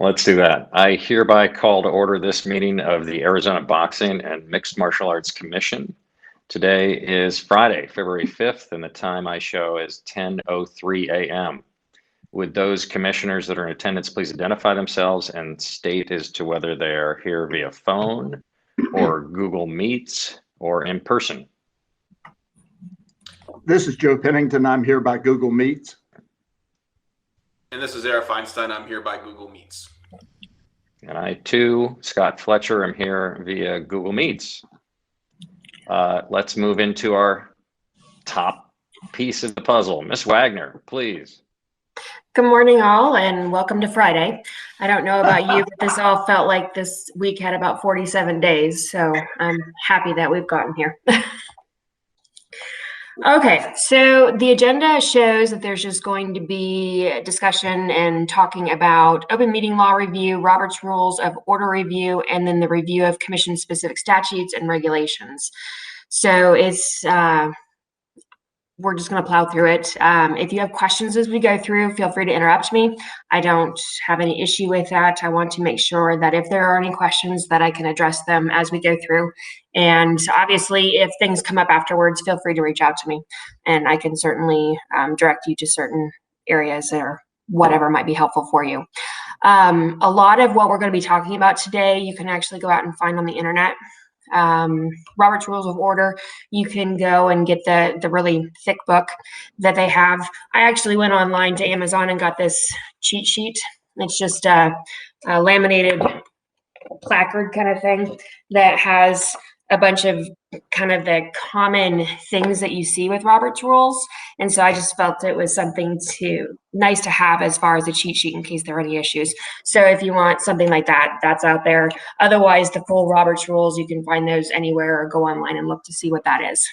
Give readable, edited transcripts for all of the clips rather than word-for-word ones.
Let's do that. I hereby call to order this meeting of the Arizona Boxing and Mixed Martial Arts Commission. Today is Friday, February 5th, and the time I show is 10:03 a.m. Would those commissioners that are in attendance please identify themselves and state as to whether they're here via phone or Google Meets or in person? This is Joe Pennington. I'm here by Google Meets. And this is Eric Feinstein. I'm here by Google Meets. And I too, Scott Fletcher, am here via Google Meets. Let's move into our top piece of the puzzle. Miss Wagner, please. Good morning, all, and welcome to Friday. I don't know about you, but this all felt like this week had about 47 days, so I'm happy that we've gotten here. Okay, so the agenda shows that there's just going to be a discussion and talking about open meeting law review, Robert's Rules of Order review, and then the review of commission-specific statutes and regulations. So it's we're just going to plow through it. If you have questions as we go through, feel free to interrupt me. I don't have any issue with that. I want to make sure that if there are any questions that I can address them as we go through. And obviously, if things come up afterwards, feel free to reach out to me and I can certainly direct you to certain areas or whatever might be helpful for you. A lot of what we're going to be talking about today, you can actually go out and find on the internet. Robert's Rules of Order, you can go and get the really thick book that they have. I actually went online to Amazon and got this cheat sheet. It's just a laminated placard kind of thing that has a bunch of kind of the common things that you see with Robert's Rules. And so I just felt it was something nice to have as far as a cheat sheet in case there are any issues. So if you want something like that, that's out there. Otherwise, the full Robert's Rules, you can find those anywhere or go online and look to see what that is.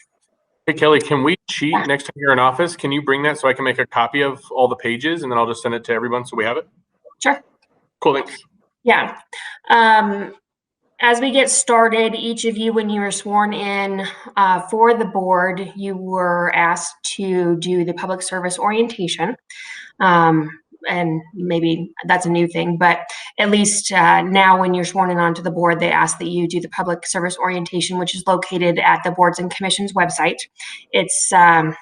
Hey, Kelly, can we cheat next time you're in office? Can you bring that so I can make a copy of all the pages and then I'll just send it to everyone so we have it? Sure. Cool, thanks. Yeah. As we get started, each of you, when you were sworn in for the board, you were asked to do the public service orientation. And maybe that's a new thing, but at least now when you're sworn in onto the board, they ask that you do the public service orientation, which is located at the Boards and Commissions website. It's the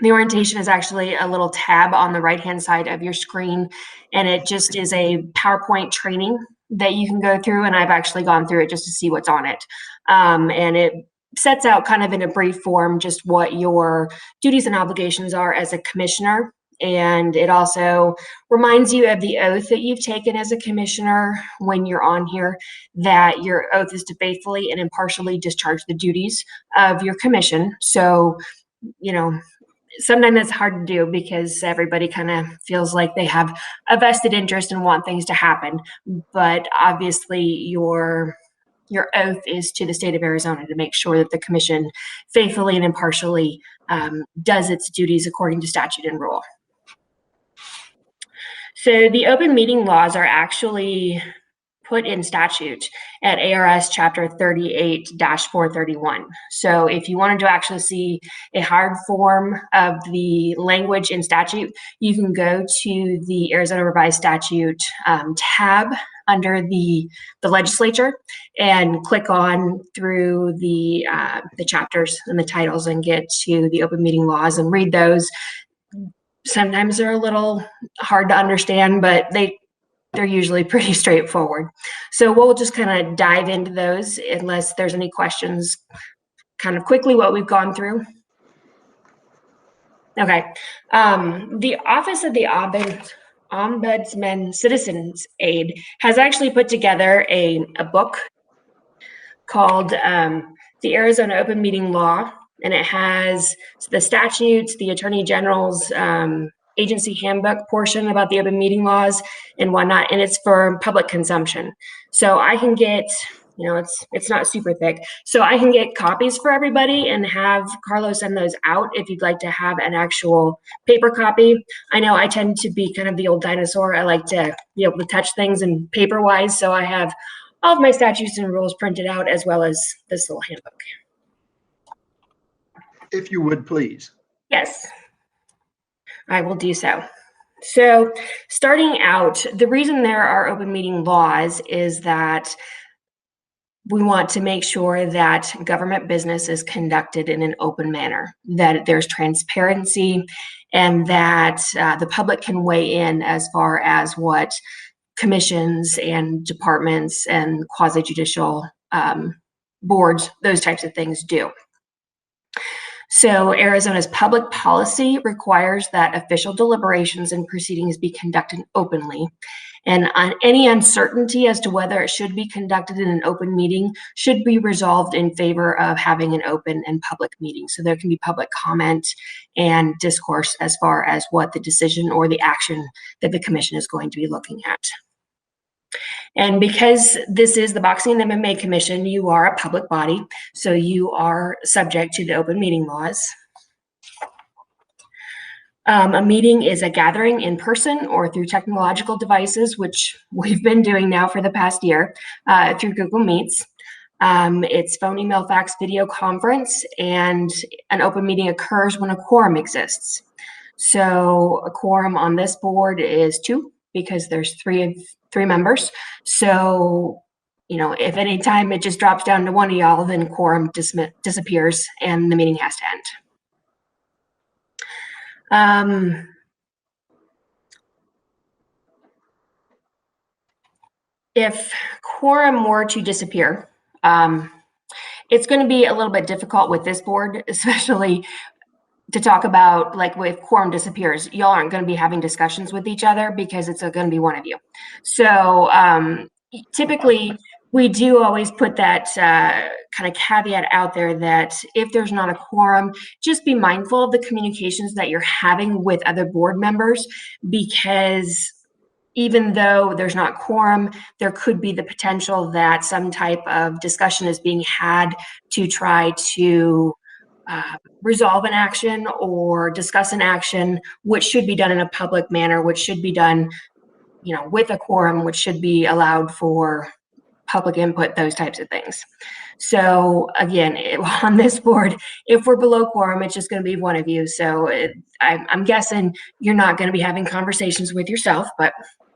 orientation is actually a little tab on the right-hand side of your screen, and it just is a PowerPoint training that you can go through, and I've actually gone through it just to see what's on it. And it sets out kind of in a brief form just what your duties and obligations are as a commissioner. And it also reminds you of the oath that you've taken as a commissioner when you're on here, that your oath is to faithfully and impartially discharge the duties of your commission. So, you know, sometimes that's hard to do because everybody kind of feels like they have a vested interest and want things to happen. But obviously your oath is to the state of Arizona to make sure that the commission faithfully and impartially does its duties according to statute and rule. So the open meeting laws are actually put in statute at ARS chapter 38-431. So if you wanted to actually see a hard form of the language in statute, you can go to the Arizona Revised Statute tab under the legislature and click on through the chapters and the titles and get to the open meeting laws and read those. Sometimes they're a little hard to understand, but they're usually pretty straightforward. So we'll just kind of dive into those unless there's any questions kind of quickly what we've gone through. Okay. The Office of the Ombudsman Citizens Aid has actually put together a book called the Arizona Open Meeting Law, and it has the statutes, the Attorney General's agency handbook portion about the open meeting laws and whatnot, and it's for public consumption. So I can get, you know, it's not super thick, so I can get copies for everybody and have Carlos send those out if you'd like to have an actual paper copy. I know I tend to be kind of the old dinosaur. I like to be able to touch things in paper wise, so I have all of my statutes and rules printed out as well as this little handbook. If you would, please. Yes, I will do so. So starting out, the reason there are open meeting laws is that we want to make sure that government business is conducted in an open manner, that there's transparency, and that the public can weigh in as far as what commissions and departments and quasi-judicial boards, those types of things do. So Arizona's public policy requires that official deliberations and proceedings be conducted openly. And on any uncertainty as to whether it should be conducted in an open meeting should be resolved in favor of having an open and public meeting. So there can be public comment and discourse as far as what the decision or the action that the commission is going to be looking at. And because this is the Boxing and MMA Commission, you are a public body, so you are subject to the open meeting laws. A meeting is a gathering in person or through technological devices, which we've been doing now for the past year through Google Meets. It's phone, email, fax, video conference, and an open meeting occurs when a quorum exists. So a quorum on this board is 2 because there's three members. So, you know, if at any time it just drops down to 1 of y'all, then quorum disappears and the meeting has to end. If quorum were to disappear, it's going to be a little bit difficult with this board, especially to talk about, like, if quorum disappears, y'all aren't going to be having discussions with each other because it's going to be one of you. So typically we do always put that kind of caveat out there that if there's not a quorum, just be mindful of the communications that you're having with other board members, because even though there's not quorum, there could be the potential that some type of discussion is being had to try to resolve an action or discuss an action, which should be done in a public manner, which should be done, you know, with a quorum, which should be allowed for public input, those types of things. So again, on this board, if we're below quorum, it's just going to be one of you. So I'm guessing you're not going to be having conversations with yourself, but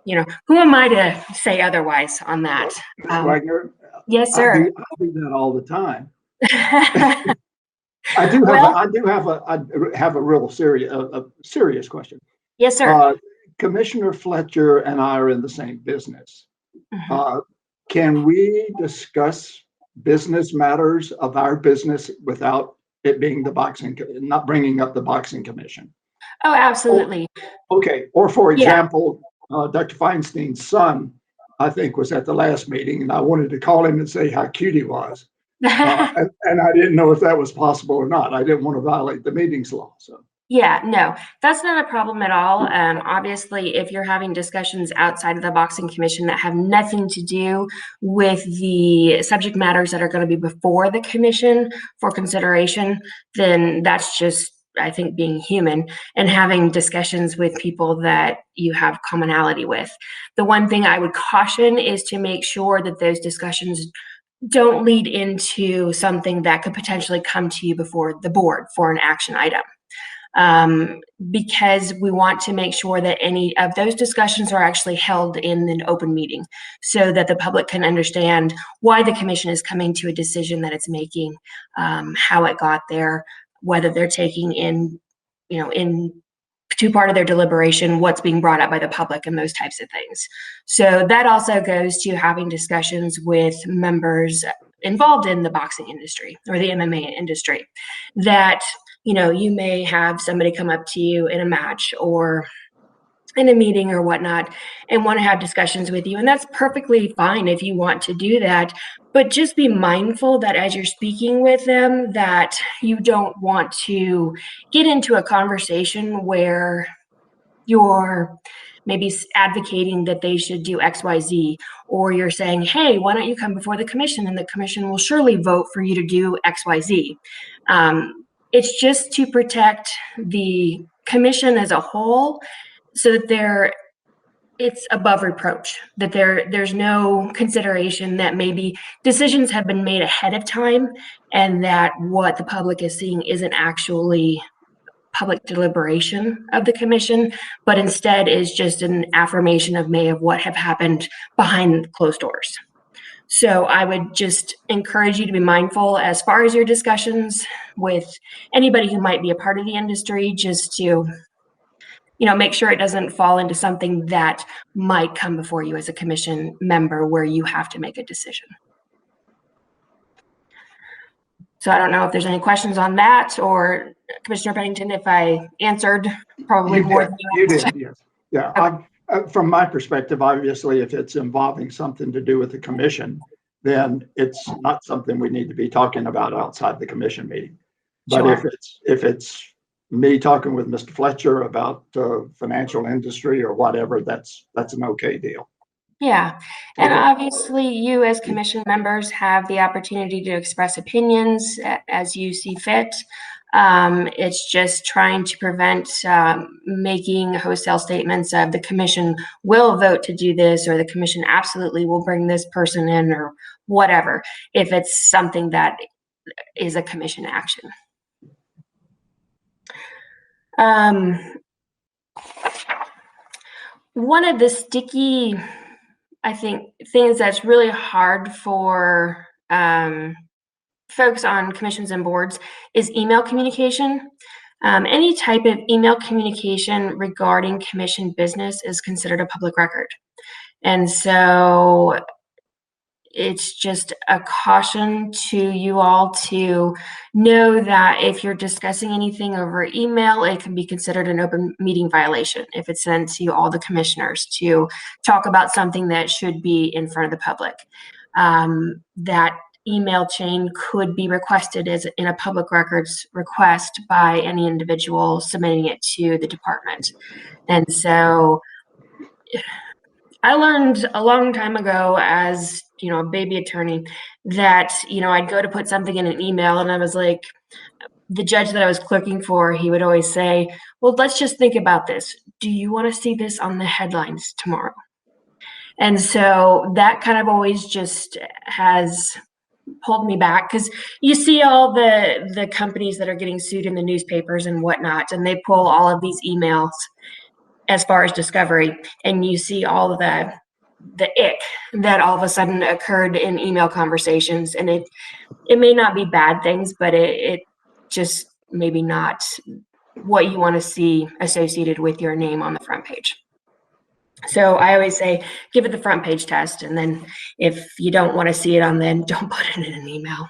you know, who am I to say otherwise on that? Wagner? Yes, sir. I do that all the time. I do have a real serious question. Yes, sir. Commissioner Fletcher and I are in the same business. Mhm. Can we discuss business matters of our business without it being not bringing up the Boxing Commission? Oh, absolutely. Okay. Or for example, Dr. Feinstein's son, I think, was at the last meeting, and I wanted to call him and say how cute he was. And I didn't know if that was possible or not. I didn't want to violate the meetings law. So. Yeah, no, that's not a problem at all. Obviously, if you're having discussions outside of the Boxing Commission that have nothing to do with the subject matters that are going to be before the commission for consideration, then that's just, I think, being human and having discussions with people that you have commonality with. The one thing I would caution is to make sure that those discussions don't lead into something that could potentially come to you before the board for an action item. Because we want to make sure that any of those discussions are actually held in an open meeting so that the public can understand why the commission is coming to a decision that it's making, how it got there, whether they're taking in, you know, in to part of their deliberation, what's being brought up by the public and those types of things. So that also goes to having discussions with members involved in the boxing industry or the MMA industry that, you know, you may have somebody come up to you in a match or in a meeting or whatnot and want to have discussions with you. And that's perfectly fine if you want to do that, but just be mindful that as you're speaking with them, that you don't want to get into a conversation where you're maybe advocating that they should do XYZ, or you're saying, hey, why don't you come before the commission and the commission will surely vote for you to do XYZ. It's just to protect the commission as a whole so that it's above reproach, that there's no consideration that maybe decisions have been made ahead of time and that what the public is seeing isn't actually public deliberation of the commission, but instead is just an affirmation of May of what have happened behind closed doors. So I would just encourage you to be mindful as far as your discussions with anybody who might be a part of the industry, just to, make sure it doesn't fall into something that might come before you as a commission member where you have to make a decision. So I don't know if there's any questions on that, or Commissioner Pennington, if I answered probably more than you did, yes. Yeah, Okay. From my perspective, obviously, if it's involving something to do with the commission, then it's not something we need to be talking about outside the commission meeting. But Sure. if it's me talking with Mr. Fletcher about financial industry or whatever, that's an okay deal. Yeah, and Okay. obviously you as commission members have the opportunity to express opinions as you see fit. It's just trying to prevent making wholesale statements of the commission will vote to do this, or the commission absolutely will bring this person in, or whatever, if it's something that is a commission action. One of the sticky, I think, things that's really hard for folks on commissions and boards is email communication. Any type of email communication regarding commission business is considered a public record. And so it's just a caution to you all to know that if you're discussing anything over email, it can be considered an open meeting violation if it's sent to all the commissioners to talk about something that should be in front of the public. That email chain could be requested as in a public records request by any individual submitting it to the department. And so I learned a long time ago as, a baby attorney that, I'd go to put something in an email and I was like, the judge that I was clerking for, he would always say, well, let's just think about this. Do you want to see this on the headlines tomorrow? And so that kind of always just has pulled me back, because you see all the companies that are getting sued in the newspapers and whatnot, and they pull all of these emails as far as discovery, and you see all of the ick that all of a sudden occurred in email conversations, and it may not be bad things, but it just maybe not what you want to see associated with your name on the front page. So I always say, give it the front page test, and then if you don't want to see it on then, don't put it in an email.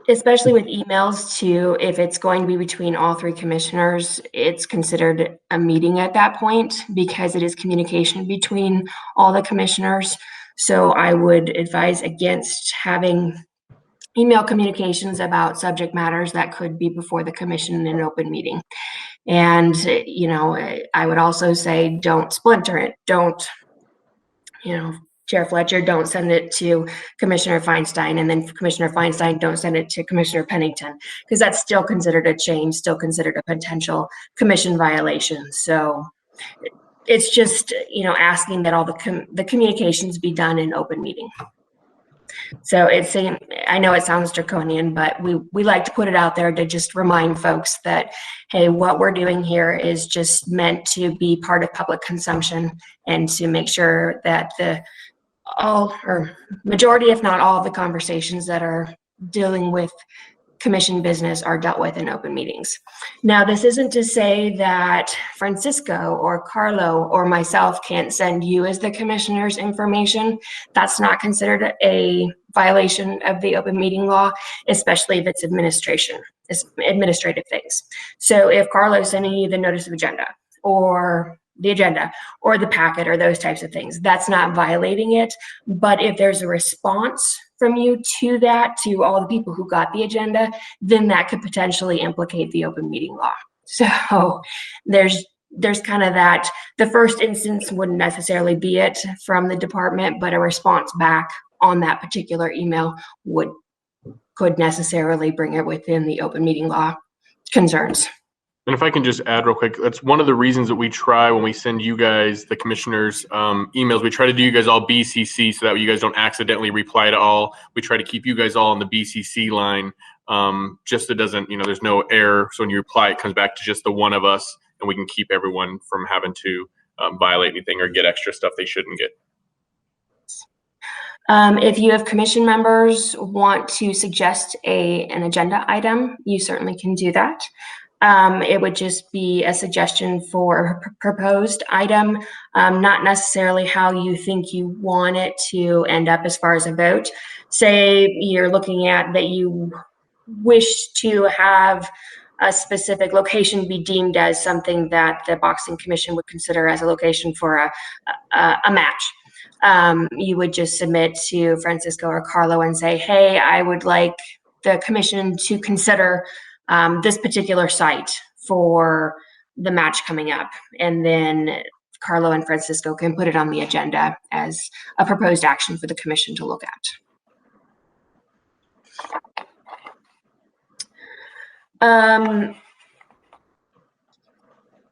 Especially with emails too, if it's going to be between all three commissioners, it's considered a meeting at that point because it is communication between all the commissioners. So I would advise against having email communications about subject matters that could be before the commission in an open meeting. And, I would also say don't splinter it. Don't, Chair Fletcher, don't send it to Commissioner Feinstein, and then Commissioner Feinstein, don't send it to Commissioner Pennington, because that's still considered a change, still considered a potential commission violation. So it's just, asking that all the communications be done in open meeting. So I know it sounds draconian, but we like to put it out there to just remind folks that, hey, what we're doing here is just meant to be part of public consumption, and to make sure that majority, if not all, of the conversations that are dealing with commission business are dealt with in open meetings. Now, this isn't to say that Francisco or Carlo or myself can't send you as the commissioners information. That's not considered a violation of the open meeting law, especially if it's administrative things. So if Carlo's sending you the notice of agenda or the agenda or the packet or those types of things, that's not violating it. But if there's a response from you to that, to all the people who got the agenda, then that could potentially implicate the open meeting law. So there's kind of that. The first instance wouldn't necessarily be it from the department, but a response back on that particular email could necessarily bring it within the open meeting law concerns. And if I can just add real quick, that's one of the reasons that we try when we send you guys, the commissioners, emails, we try to do you guys all BCC so that you guys don't accidentally reply to all. We try to keep you guys all on the BCC line just so it doesn't, there's no error. So when you reply, it comes back to just the one of us, and we can keep everyone from having to violate anything or get extra stuff they shouldn't get. If you have commission members want to suggest an agenda item, you certainly can do that. It would just be a suggestion for a proposed item, not necessarily how you think you want it to end up as far as a vote. Say you're looking at that you wish to have a specific location be deemed as something that the Boxing Commission would consider as a location for a match. You would just submit to Francisco or Carlo and say, hey, I would like the commission to consider this particular site for the match coming up. And then Carlo and Francisco can put it on the agenda as a proposed action for the commission to look at.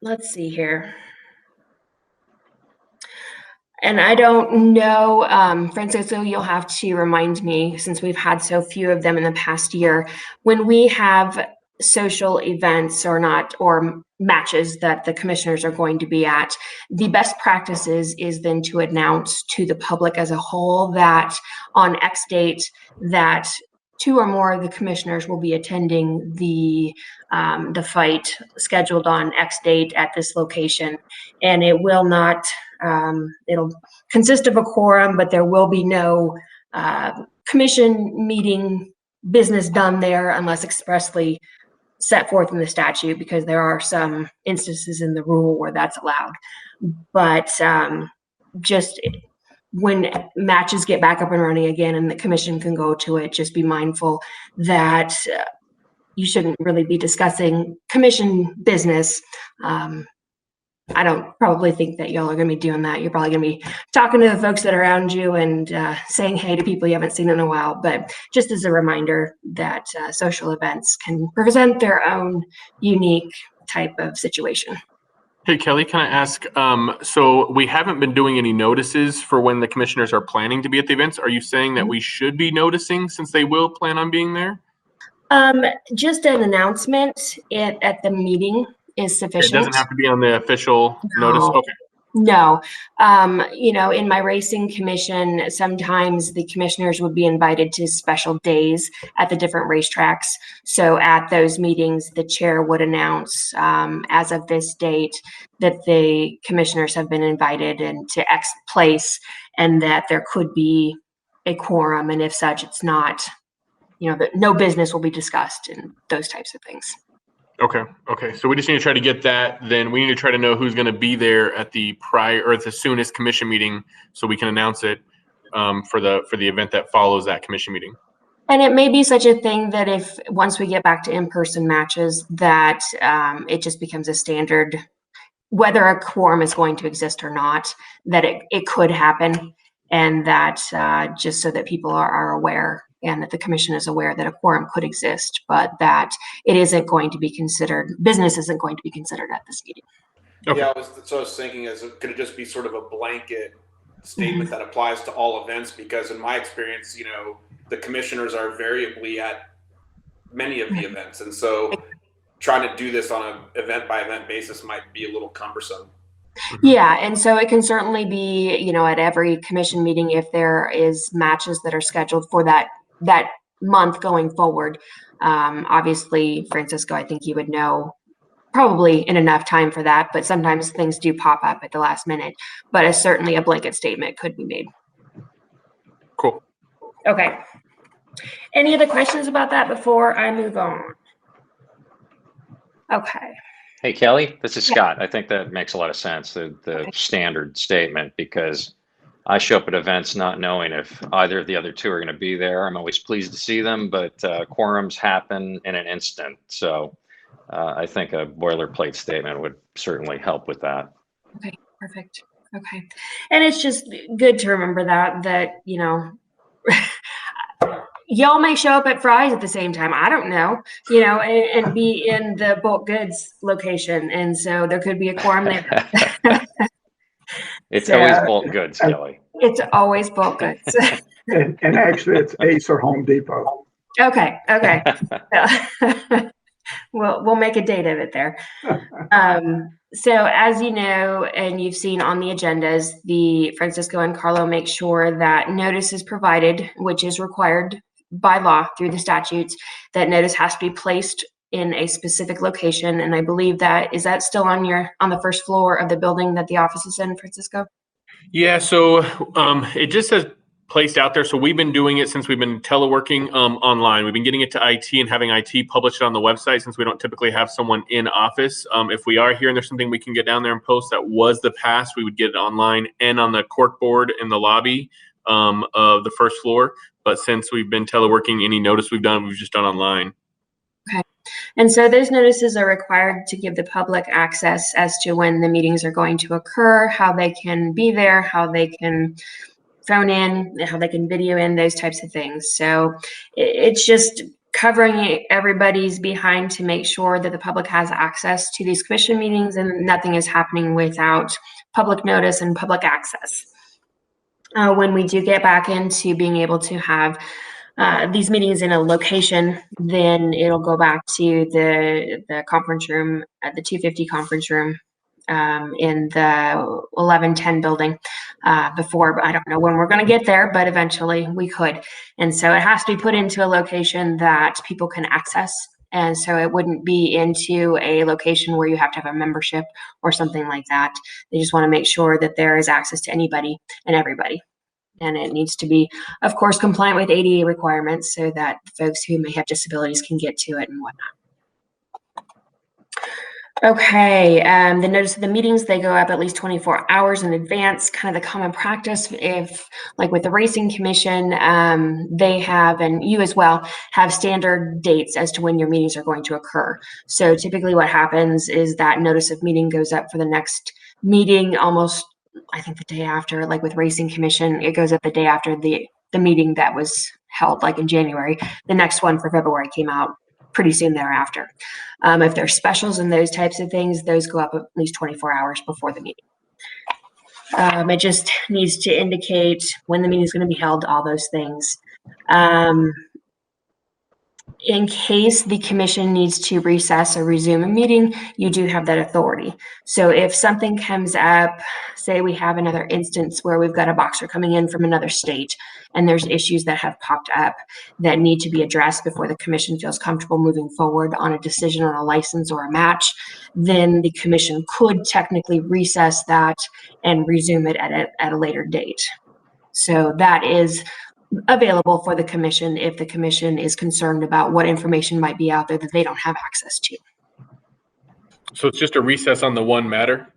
Let's see here. And I don't know, Francisco, you'll have to remind me, since we've had so few of them in the past year, when we have social events or matches that the commissioners are going to be at, the best practices is then to announce to the public as a whole that on X date that 2 or more of the commissioners will be attending the fight scheduled on X date at this location. And it will not, it'll consist of a quorum, but there will be no commission meeting business done there unless expressly set forth in the statute, because there are some instances in the rule where that's allowed. But just when matches get back up and running again and the commission can go to it, just be mindful that you shouldn't really be discussing commission business. I don't probably think that y'all are going to be doing that. You're probably going to be talking to the folks that are around you and saying hey to people you haven't seen in a while. But just as a reminder that social events can present their own unique type of situation. Hey, Kelly, can I ask, so we haven't been doing any notices for when the commissioners are planning to be at the events. Are you saying that we should be noticing since they will plan on being there? Just an announcement at the meeting is sufficient. It doesn't have to be on the official notice? Okay. No. In my racing commission, sometimes the commissioners would be invited to special days at the different racetracks. So at those meetings, the chair would announce as of this date that the commissioners have been invited into X place and that there could be a quorum. And if such, it's not, that no business will be discussed and those types of things. Okay. So we just need to try to get that. Then we need to try to know who's going to be there at the at the soonest commission meeting, so we can announce it for the event that follows that commission meeting. And it may be such a thing that if once we get back to in-person matches, that it just becomes a standard, whether a quorum is going to exist or not, that it could happen, and that just so that people are aware. And that the commission is aware that a quorum could exist, but that it isn't going to be considered, business isn't going to be considered at this meeting. Okay. Yeah, I was thinking, could it just be sort of a blanket statement that applies to all events? Because in my experience, the commissioners are variably at many of the events. And so trying to do this on an event by event basis might be a little cumbersome. Yeah, and so it can certainly be, at every commission meeting, if there is matches that are scheduled for that month going forward. Obviously, Francisco, I think you would know probably in enough time for that, but sometimes things do pop up at the last minute. But certainly a blanket statement could be made. Cool. Okay. Any other questions about that before I move on? Okay. Hey, Kelly, this is Scott. I think that makes a lot of sense, the standard statement, because I show up at events not knowing if either of the other two are going to be there. I'm always pleased to see them, but quorums happen in an instant. So I think a boilerplate statement would certainly help with that. Okay, perfect. Okay. And it's just good to remember that, y'all may show up at Fry's at the same time. I don't know, and be in the bulk goods location. And so there could be a quorum there. It's always bulk goods, Kelly. It's always bulk goods. and actually, it's Ace or Home Depot. Okay. So, we'll make a date of it there. So as you know, and you've seen on the agendas, the Francisco and Carlo make sure that notice is provided, which is required by law through the statutes, that notice has to be placed in a specific location. And I believe is that still on the first floor of the building that the office is in, Francisco? Yeah, so it just says placed out there. So we've been doing it since we've been teleworking online. We've been getting it to IT and having IT publish it on the website since we don't typically have someone in office. If we are here and there's something we can get down there and post, that was the past, we would get it online and on the cork board in the lobby of the first floor. But since we've been teleworking, any notice we've just done online. Okay. And so those notices are required to give the public access as to when the meetings are going to occur, how they can be there, how they can phone in, how they can video in, those types of things. So it's just covering everybody's behind to make sure that the public has access to these commission meetings and nothing is happening without public notice and public access. When we do get back into being able to have these meetings in a location, then it'll go back to the conference room at the 250 conference room in the 1110 building before. I don't know when we're going to get there, but eventually we could. And so it has to be put into a location that people can access. And so it wouldn't be into a location where you have to have a membership or something like that. They just want to make sure that there is access to anybody and everybody. And it needs to be, of course, compliant with ADA requirements so that folks who may have disabilities can get to it and whatnot. Okay, the notice of the meetings, they go up at least 24 hours in advance, kind of the common practice. If, like with the Racing Commission, they have, and you as well, have standard dates as to when your meetings are going to occur. So typically what happens is that notice of meeting goes up for the next meeting almost, I think, the day after. Like with Racing Commission, it goes up the day after the meeting that was held, like in January. The next one for February came out pretty soon thereafter. If there's specials and those types of things, those go up at least 24 hours before the meeting. It just needs to indicate when the meeting is going to be held, all those things. In case the commission needs to recess or resume a meeting, you do have that authority. So if something comes up, say we have another instance where we've got a boxer coming in from another state and there's issues that have popped up that need to be addressed before the commission feels comfortable moving forward on a decision on a license or a match, then the commission could technically recess that and resume it at a later date. So that is available for the commission if the commission is concerned about what information might be out there that they don't have access to. So it's just a recess on the one matter?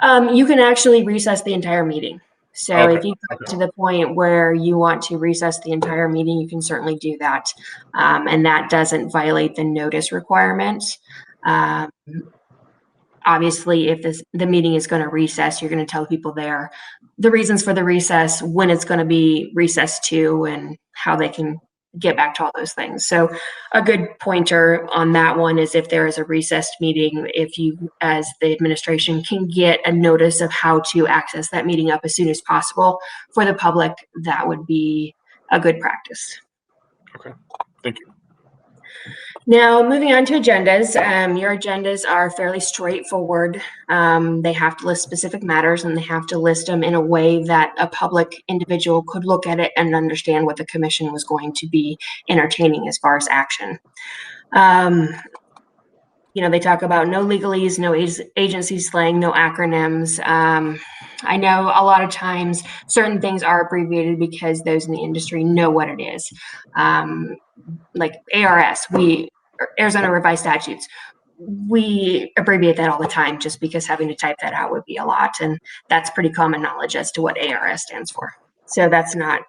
You can actually recess the entire meeting. So Okay. If you get to the point where you want to recess the entire meeting, you can certainly do that. And that doesn't violate the notice requirement. Obviously, if the meeting is going to recess, you're going to tell people there the reasons for the recess, when it's going to be recessed to, and how they can get back to all those things. So a good pointer on that one is if there is a recessed meeting, if you, as the administration, can get a notice of how to access that meeting up as soon as possible for the public, that would be a good practice. Okay, thank you. Now, moving on to agendas, your agendas are fairly straightforward. They have to list specific matters and they have to list them in a way that a public individual could look at it and understand what the commission was going to be entertaining as far as action. They talk about no legalese, no agency slang, no acronyms. I know a lot of times certain things are abbreviated because those in the industry know what it is. Like ARS, Arizona Revised Statutes, we abbreviate that all the time just because having to type that out would be a lot. And that's pretty common knowledge as to what ARS stands for. So that's not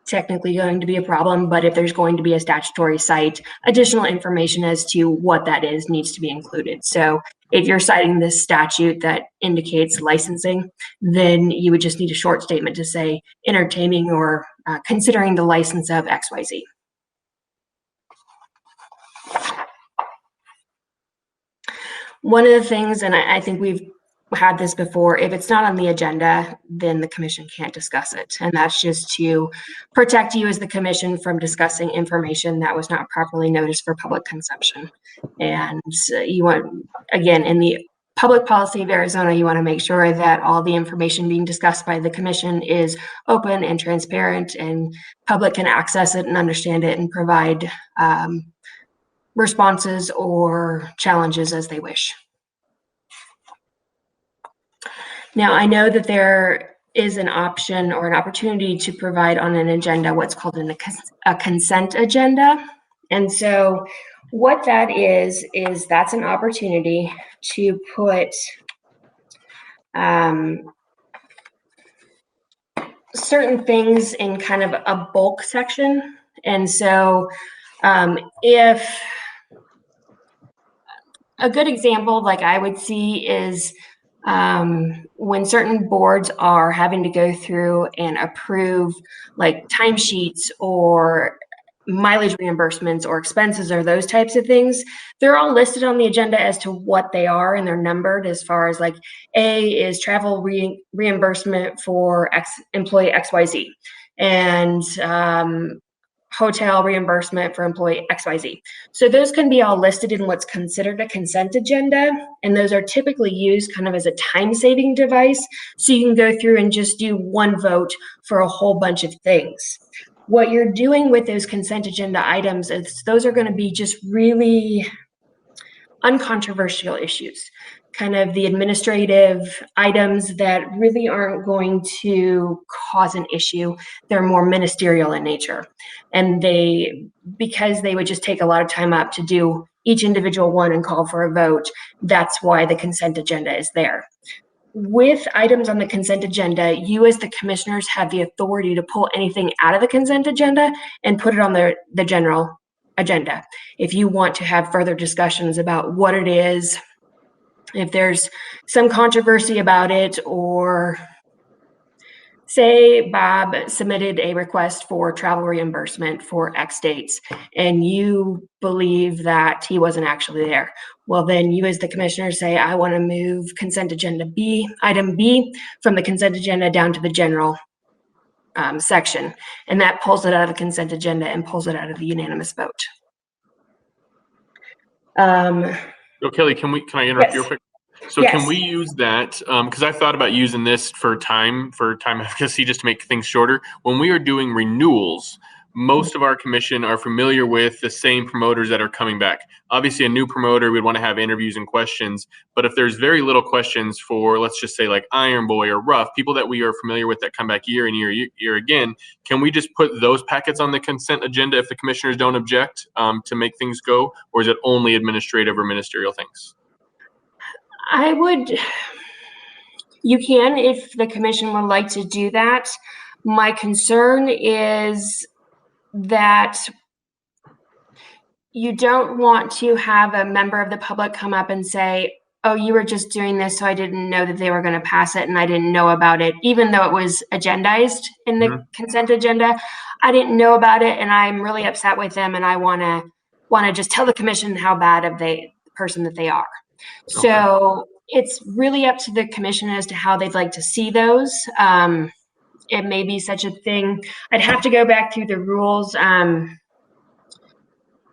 technically going to be a problem, but if there's going to be a statutory cite, additional information as to what that is needs to be included. So if you're citing this statute that indicates licensing, then you would just need a short statement to say entertaining or considering the license of XYZ. One of the things, and I think we've had this before. If it's not on the agenda, then the commission can't discuss it. And that's just to protect you as the commission from discussing information that was not properly noticed for public consumption. And you want, again, in the public policy of Arizona, you want to make sure that all the information being discussed by the commission is open and transparent, and public can access it and understand it and provide responses or challenges as they wish. Now, I know that there is an option or an opportunity to provide on an agenda what's called a consent agenda. And so what that is that's an opportunity to put certain things in kind of a bulk section. And so if a good example, like I would see, is when certain boards are having to go through and approve like timesheets or mileage reimbursements or expenses or those types of things, they're all listed on the agenda as to what they are, and they're numbered as far as like A is travel reimbursement for employee XYZ, and hotel reimbursement for employee XYZ. So those can be all listed in what's considered a consent agenda, and those are typically used kind of as a time-saving device, so you can go through and just do one vote for a whole bunch of things. What you're doing with those consent agenda items is those are going to be just really uncontroversial issues, kind of the administrative items that really aren't going to cause an issue. They're more ministerial in nature. And because they would just take a lot of time up to do each individual one and call for a vote, that's why the consent agenda is there. With items on the consent agenda, you as the commissioners have the authority to pull anything out of the consent agenda and put it on the general agenda. If you want to have further discussions about what it is, if there's some controversy about it, or say Bob submitted a request for travel reimbursement for X dates and you believe that he wasn't actually there. Well, then you as the commissioner say, I want to move consent agenda B, item B, from the consent agenda down to the general section. And that pulls it out of the consent agenda and pulls it out of the unanimous vote. Kelly, can I interrupt you real quick? So yes. Can we use that? Because I thought about using this for time efficacy, just to make things shorter. When we are doing renewals, most of our commission are familiar with the same promoters that are coming back. Obviously, a new promoter, we'd want to have interviews and questions. But if there's very little questions for, let's just say like Iron Boy or Rough, people that we are familiar with that come back year and year again, can we just put those packets on the consent agenda if the commissioners don't object to make things go? Or is it only administrative or ministerial things? You can, if the commission would like to do that. My concern is that you don't want to have a member of the public come up and say, oh, you were just doing this, so I didn't know that they were going to pass it and I didn't know about it, even though it was agendized in the consent agenda. I didn't know about it and I'm really upset with them, and I want to just tell the commission how bad of the person that they are. Okay. So it's really up to the commission as to how they'd like to see those. It may be such a thing. I'd have to go back through the rules.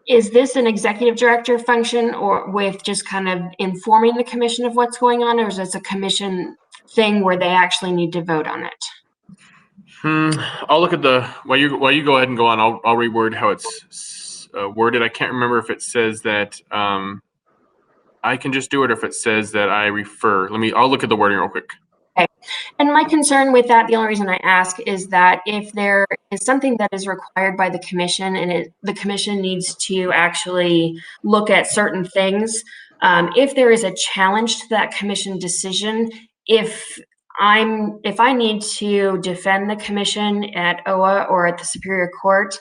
Is this an executive director function, or with just kind of informing the commission of what's going on, or is this a commission thing where they actually need to vote on it? I'll look at while you go ahead and go on, I'll reword how it's worded. I can't remember if it says that I can just do it, or if it says that I refer. I'll look at the wording real quick. Okay. And my concern with that, the only reason I ask, is that if there is something that is required by the commission and the commission needs to actually look at certain things, if there is a challenge to that commission decision, if I need to defend the commission at OA or at the Superior Court,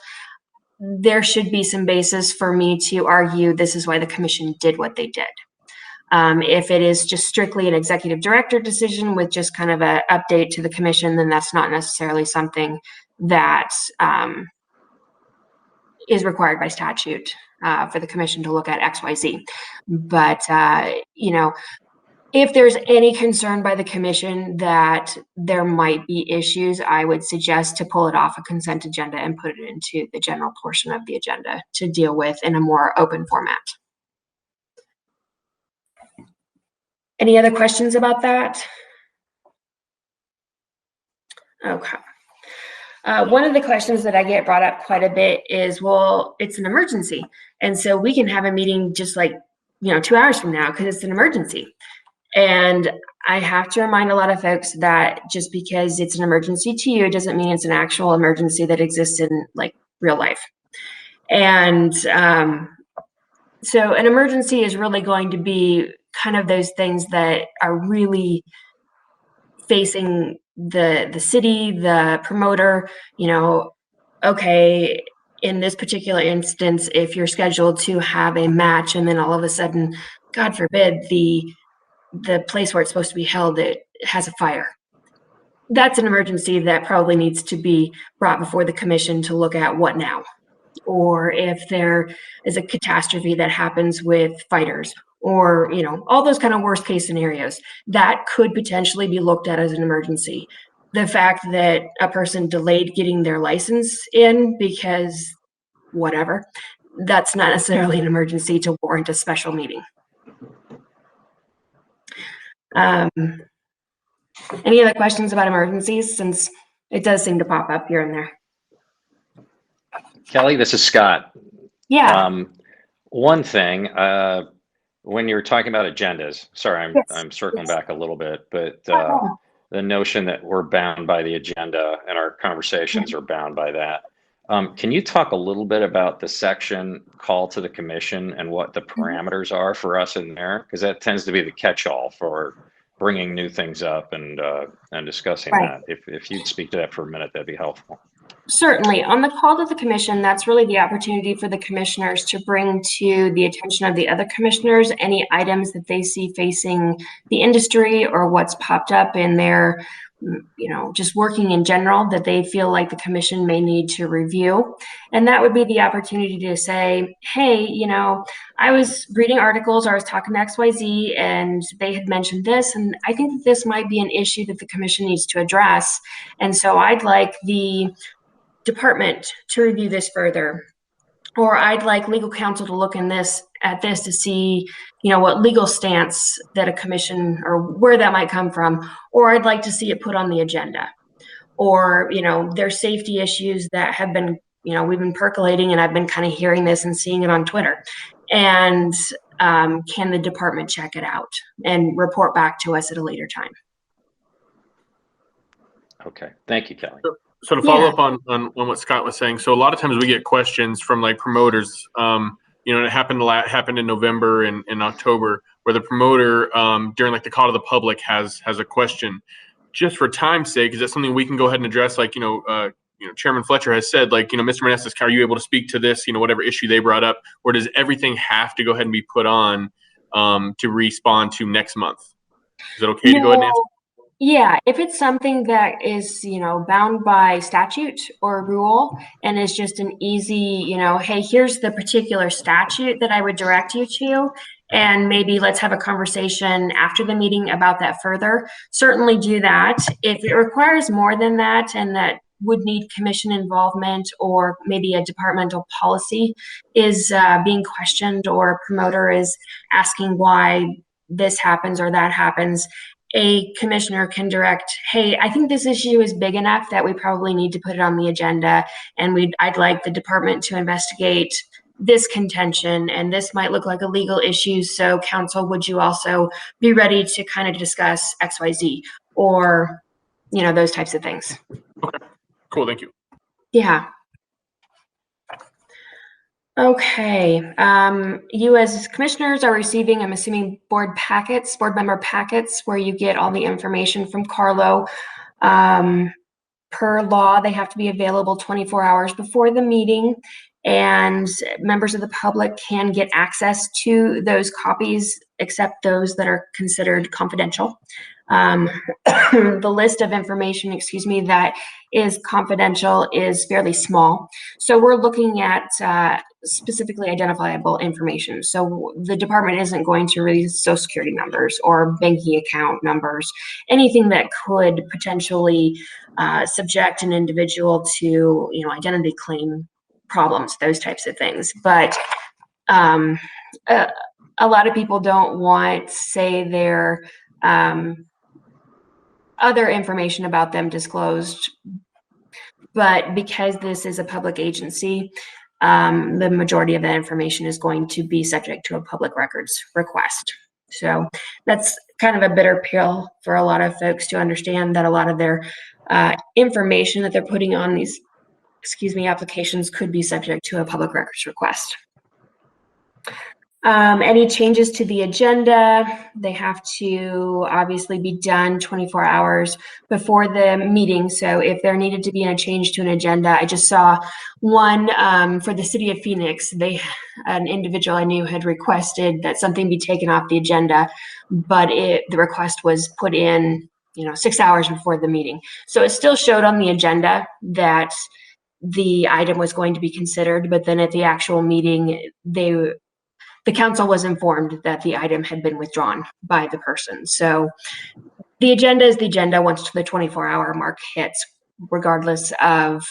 there should be some basis for me to argue this is why the commission did what they did. If it is just strictly an executive director decision with just kind of an update to the commission, then that's not necessarily something that is required by statute for the commission to look at XYZ. But, If there's any concern by the commission that there might be issues, I would suggest to pull it off a consent agenda and put it into the general portion of the agenda to deal with in a more open format. Any other questions about that? Okay. One of the questions that I get brought up quite a bit is, well, it's an emergency. And so we can have a meeting just like, 2 hours from now because it's an emergency. And I have to remind a lot of folks that just because it's an emergency to you doesn't mean it's an actual emergency that exists in like real life. And so an emergency is really going to be kind of those things that are really facing the city, the promoter, okay, in this particular instance, if you're scheduled to have a match and then all of a sudden, God forbid, the place where it's supposed to be held, it has a fire. That's an emergency that probably needs to be brought before the commission to look at what now. Or if there is a catastrophe that happens with fighters, or all those kind of worst case scenarios, that could potentially be looked at as an emergency. The fact that a person delayed getting their license in because whatever, that's not necessarily an emergency to warrant a special meeting. Any other questions about emergencies, since it does seem to pop up here and there? Kelly, this is Scott. Yeah. One thing, when you're talking about agendas, sorry, Yes. I'm circling back a little bit, but Oh. the notion that we're bound by the agenda and our conversations are bound by that. Can you talk a little bit about the section call to the commission and what the parameters are for us in there? Because that tends to be the catch-all for bringing new things up and discussing Right. that. If you'd speak to that for a minute, that'd be helpful. Certainly. On the call to the commission, that's really the opportunity for the commissioners to bring to the attention of the other commissioners any items that they see facing the industry or what's popped up in their, just working in general that they feel like the commission may need to review. And that would be the opportunity to say, hey, I was reading articles or I was talking to XYZ and they had mentioned this, and I think that this might be an issue that the commission needs to address. And so I'd like the department to review this further, or I'd like legal counsel to look at this to see, what legal stance that a commission or where that might come from, or I'd like to see it put on the agenda, or there's safety issues that have been, we've been percolating, and I've been kind of hearing this and seeing it on Twitter, and can the department check it out and report back to us at a later time? Okay, thank you, Kelly. So to follow up on what Scott was saying, so a lot of times we get questions from like promoters. It happened in November and in October, where the promoter during like the call to the public has a question. Just for time's sake, is that something we can go ahead and address? Like Chairman Fletcher has said, like Mr. Manestas, are you able to speak to this? Whatever issue they brought up, or does everything have to go ahead and be put on to respond to next month? Is it okay to go ahead and answer? Yeah, if it's something that is, bound by statute or rule and is just an easy, hey, here's the particular statute that I would direct you to, and maybe let's have a conversation after the meeting about that further, certainly do that. If it requires more than that and that would need commission involvement, or maybe a departmental policy is being questioned, or a promoter is asking why this happens or that happens, a commissioner can direct, hey, I think this issue is big enough that we probably need to put it on the agenda, and I'd like the department to investigate this contention, and this might look like a legal issue, so council, would you also be ready to kind of discuss XYZ, or those types of things. Okay, cool, thank you. Yeah. Okay, you as commissioners are receiving, I'm assuming, board member packets, where you get all the information from Carlo. Per law, they have to be available 24 hours before the meeting, and members of the public can get access to those copies, except those that are considered confidential. The list of information, that is confidential is fairly small. So we're looking at specifically identifiable information. So the department isn't going to release social security numbers or banking account numbers, anything that could potentially subject an individual to, identity claim problems, those types of things. But a lot of people don't want, say, their other information about them disclosed, but because this is a public agency, the majority of that information is going to be subject to a public records request. So that's kind of a bitter pill for a lot of folks to understand, that a lot of their information that they're putting on these, applications could be subject to a public records request. Any changes to the agenda, they have to obviously be done 24 hours before the meeting. So if there needed to be a change to an agenda, I just saw one for the city of Phoenix. An individual I knew had requested that something be taken off the agenda, but the request was put in, 6 hours before the meeting. So it still showed on the agenda that the item was going to be considered, but then at the actual meeting, the council was informed that the item had been withdrawn by the person. So the agenda is the agenda once the 24-hour mark hits, regardless of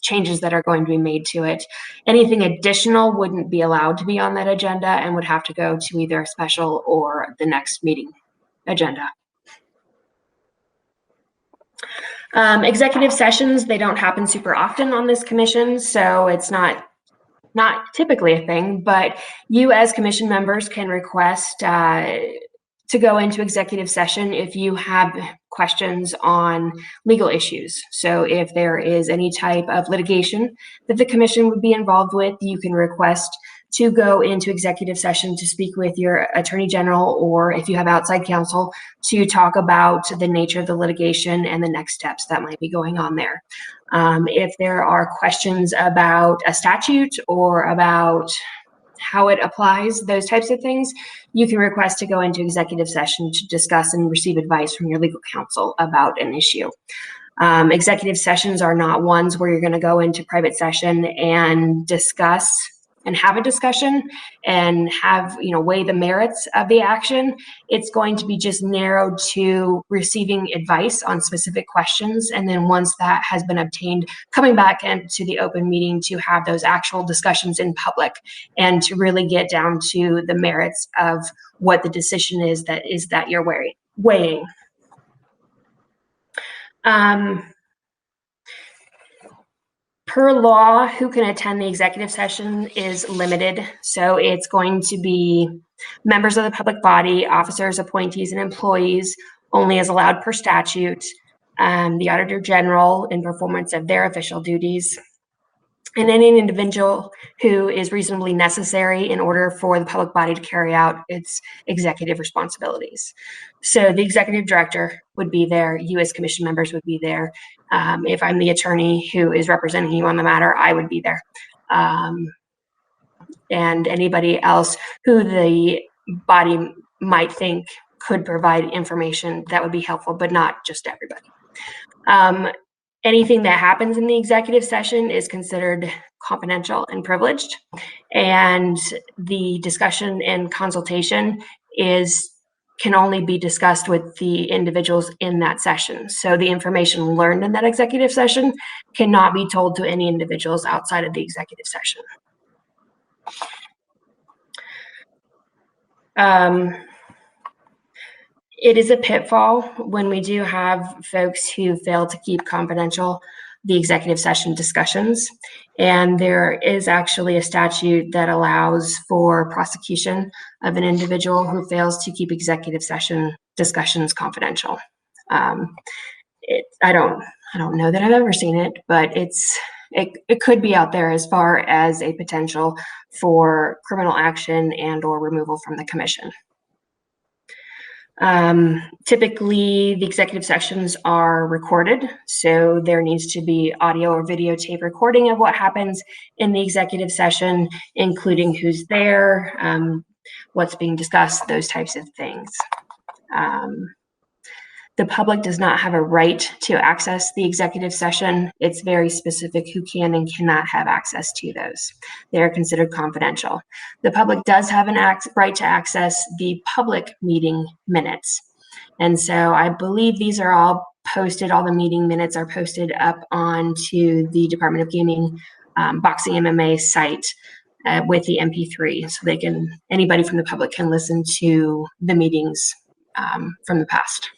changes that are going to be made to it. Anything additional wouldn't be allowed to be on that agenda and would have to go to either a special or the next meeting agenda. Executive sessions, they don't happen super often on this commission, so it's not typically a thing, but you as commission members can request to go into executive session if you have questions on legal issues. So if there is any type of litigation that the commission would be involved with, you can request to go into executive session to speak with your attorney general, or if you have outside counsel, to talk about the nature of the litigation and the next steps that might be going on there. If there are questions about a statute or about how it applies, those types of things, you can request to go into executive session to discuss and receive advice from your legal counsel about an issue. Executive sessions are not ones where you're going to go into private session and discuss and have a discussion and have, weigh the merits of the action. It's going to be just narrowed to receiving advice on specific questions. And then once that has been obtained, coming back into the open meeting to have those actual discussions in public and to really get down to the merits of what the decision is that you're weighing. Per law, who can attend the executive session is limited. So it's going to be members of the public body, officers, appointees, and employees only as allowed per statute, the Auditor General in performance of their official duties, and any individual who is reasonably necessary in order for the public body to carry out its executive responsibilities. So the executive director would be there, you as commission members would be there. If I'm the attorney who is representing you on the matter, I would be there. And anybody else who the body might think could provide information that would be helpful, but not just everybody. Anything that happens in the executive session is considered confidential and privileged, and the discussion and consultation can only be discussed with the individuals in that session. So the information learned in that executive session cannot be told to any individuals outside of the executive session. It is a pitfall when we do have folks who fail to keep confidential the executive session discussions. And there is actually a statute that allows for prosecution of an individual who fails to keep executive session discussions confidential. I don't know that I've ever seen it, but it could be out there as far as a potential for criminal action and or removal from the commission. Typically, the executive sessions are recorded, so there needs to be audio or videotape recording of what happens in the executive session, including who's there, what's being discussed, those types of things. The public does not have a right to access the executive session. It's very specific who can and cannot have access to those. They are considered confidential. The public does have an right to access the public meeting minutes. And so I believe these are all posted, all the meeting minutes are posted up onto the Department of Gaming Boxing MMA site with the MP3, so anybody from the public can listen to the meetings from the past.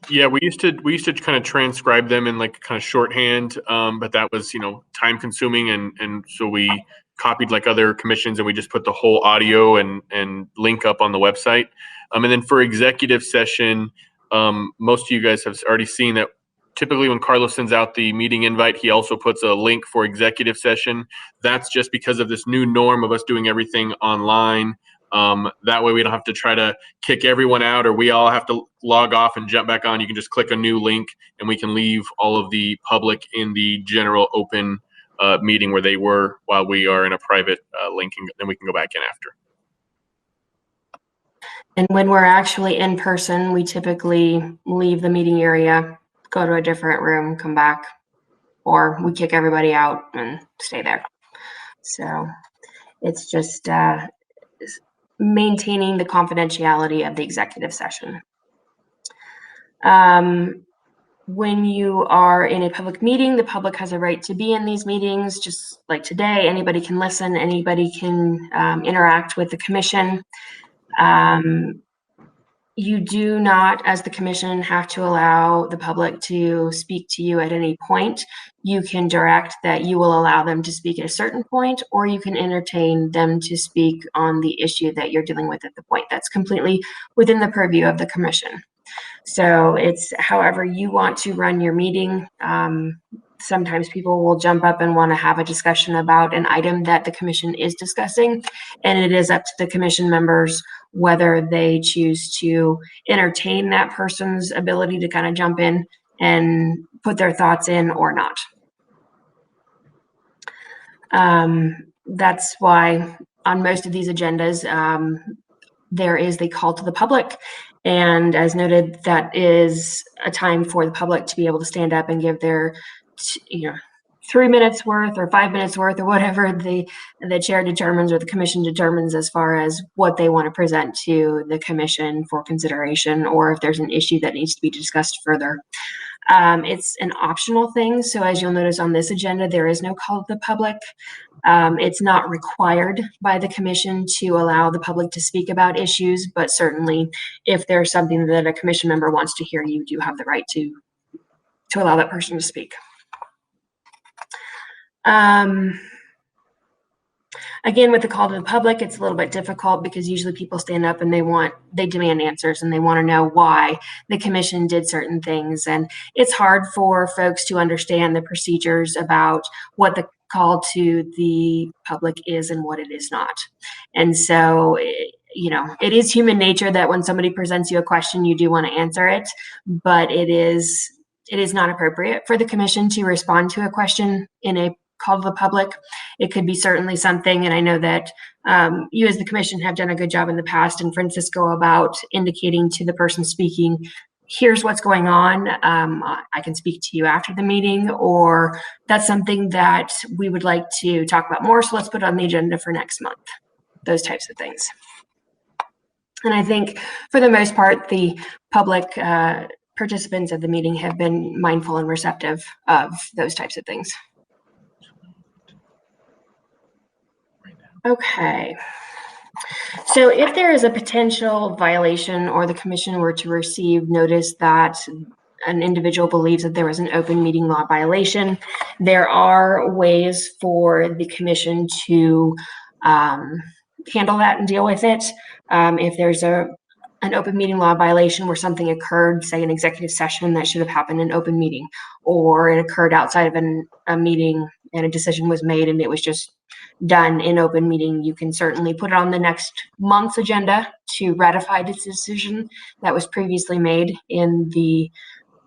Yeah, we used to kind of transcribe them in like kind of shorthand, but that was, time consuming, and so we copied like other commissions and we just put the whole audio and link up on the website. And then for executive session, most of you guys have already seen that typically when Carlos sends out the meeting invite, he also puts a link for executive session. That's just because of this new norm of us doing everything online. That way we don't have to try to kick everyone out, or we all have to log off and jump back on. You can just click a new link and we can leave all of the public in the general open meeting where they were while we are in a private link, and then we can go back in after. And when we're actually in person, we typically leave the meeting area, go to a different room, come back, or we kick everybody out and stay there. So it's just maintaining the confidentiality of the executive session. When you are in a public meeting, the public has a right to be in these meetings. Just like today, anybody can listen, anybody can interact with the commission. You do not, as the commission, have to allow the public to speak to you at any point. You can direct that you will allow them to speak at a certain point, or you can entertain them to speak on the issue that you're dealing with at the point. That's completely within the purview of the commission. So it's however you want to run your meeting. Sometimes people will jump up and want to have a discussion about an item that the commission is discussing, and it is up to the commission members whether they choose to entertain that person's ability to kind of jump in and put their thoughts in or not. That's why on most of these agendas, there is the call to the public. And as noted, that is a time for the public to be able to stand up and give their 3 minutes worth or 5 minutes worth or whatever the chair determines or the commission determines as far as what they want to present to the commission for consideration, or if there's an issue that needs to be discussed further. It's an optional thing. So as you'll notice on this agenda, there is no call to the public. It's not required by the commission to allow the public to speak about issues, but certainly if there's something that a commission member wants to hear, you do have the right to allow that person to speak. Again, with the call to the public, it's a little bit difficult because usually people stand up and they demand answers and they want to know why the commission did certain things. And it's hard for folks to understand the procedures about what the call to the public is and what it is not. And so, it is human nature that when somebody presents you a question, you do want to answer it, but it is not appropriate for the commission to respond to a question in a call to the public. It could be certainly something, and I know that you as the commission have done a good job in the past, and Francisco, about indicating to the person speaking, here's what's going on. I can speak to you after the meeting, or that's something that we would like to talk about more, so let's put it on the agenda for next month. Those types of things. And I think for the most part, the public participants of the meeting have been mindful and receptive of those types of things. Okay. So if there is a potential violation or the commission were to receive notice that an individual believes that there was an open meeting law violation, there are ways for the commission to handle that and deal with it. If there's an open meeting law violation where something occurred, say an executive session that should have happened in open meeting, or it occurred outside of a meeting and a decision was made and it was just done in open meeting, you can certainly put it on the next month's agenda to ratify this decision that was previously made in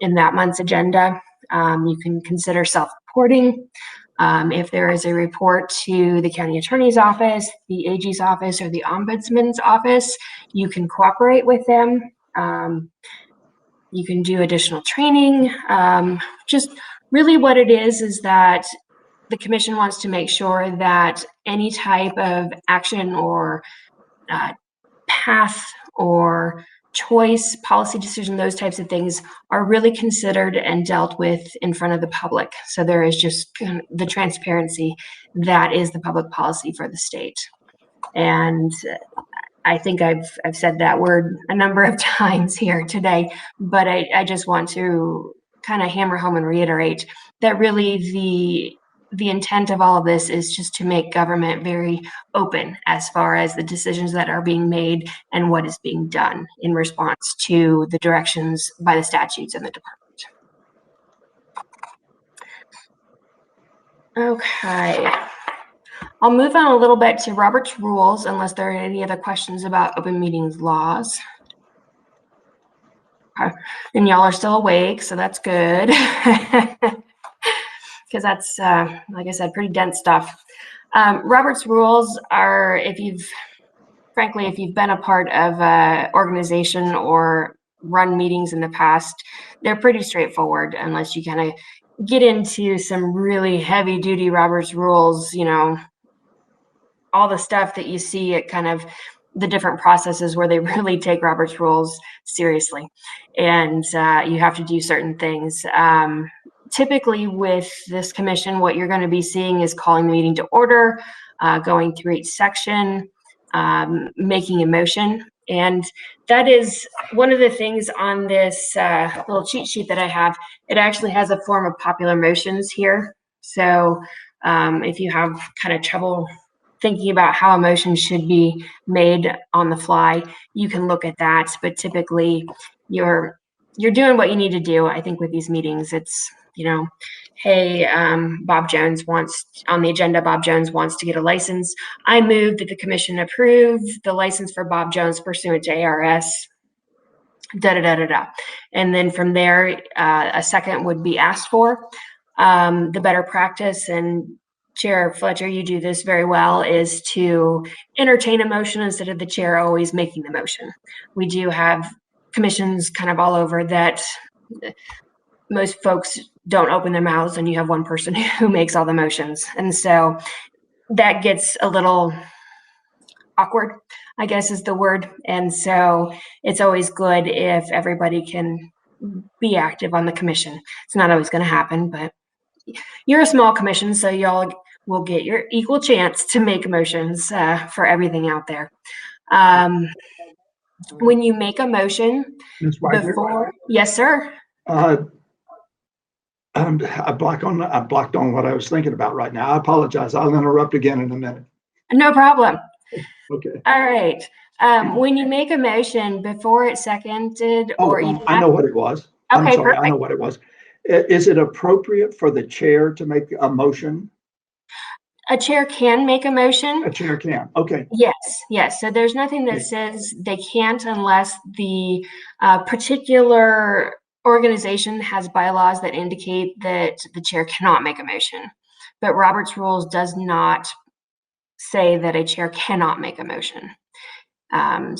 that month's agenda. You can consider self-reporting. If there is a report to the county attorney's office, the AG's office, or the ombudsman's office, you can cooperate with them. You can do additional training. Just really what it is that the commission wants to make sure that any type of action or path or choice, policy decision, those types of things are really considered and dealt with in front of the public. So there is just the transparency that is the public policy for the state. And I think I've said that word a number of times here today, but I just want to kind of hammer home and reiterate that really the intent of all of this is just to make government very open as far as the decisions that are being made and what is being done in response to the directions by the statutes in the department. Okay. I'll move on a little bit to Robert's rules unless there are any other questions about open meetings laws. Okay. And y'all are still awake, so that's good. Because that's, like I said, pretty dense stuff. Robert's rules are, if you've been a part of an organization or run meetings in the past, they're pretty straightforward unless you kind of get into some really heavy duty Robert's rules, you know, all the stuff that you see at kind of the different processes where they really take Robert's rules seriously. And you have to do certain things. Typically with this commission, what you're going to be seeing is calling the meeting to order, going through each section, making a motion. And that is one of the things on this little cheat sheet that I have. It actually has a form of popular motions here. So if you have kind of trouble thinking about how a motion should be made on the fly, you can look at that. But typically you're doing what you need to do. I think with these meetings, it's, you know, hey, Bob Jones wants on the agenda, Bob Jones wants to get a license. I move that the commission approve the license for Bob Jones pursuant to ARS, And then from there, a second would be asked for. The better practice, and Chair Fletcher, you do this very well, is to entertain a motion instead of the chair always making the motion. We do have commissions kind of all over that most folks don't open their mouths and you have one person who makes all the motions. And so that gets a little awkward, I guess is the word. And so it's always good if everybody can be active on the commission. It's not always going to happen, but you're a small commission, so y'all will get your equal chance to make motions for everything out there. When you make a motion before, yes, sir. I blocked on what I was thinking about right now. I apologize. I'll interrupt again in a minute. No problem. Okay. All right. When you make a motion before it's seconded, I know what it was. Okay, I'm sorry. perfect. I know what it was. Is it appropriate for the chair to make a motion? A chair can make a motion. A chair can. Okay. Yes. So there's nothing that says they can't unless the particular organization has bylaws that indicate that the chair cannot make a motion. But Robert's rules does not say that a chair cannot make a motion. And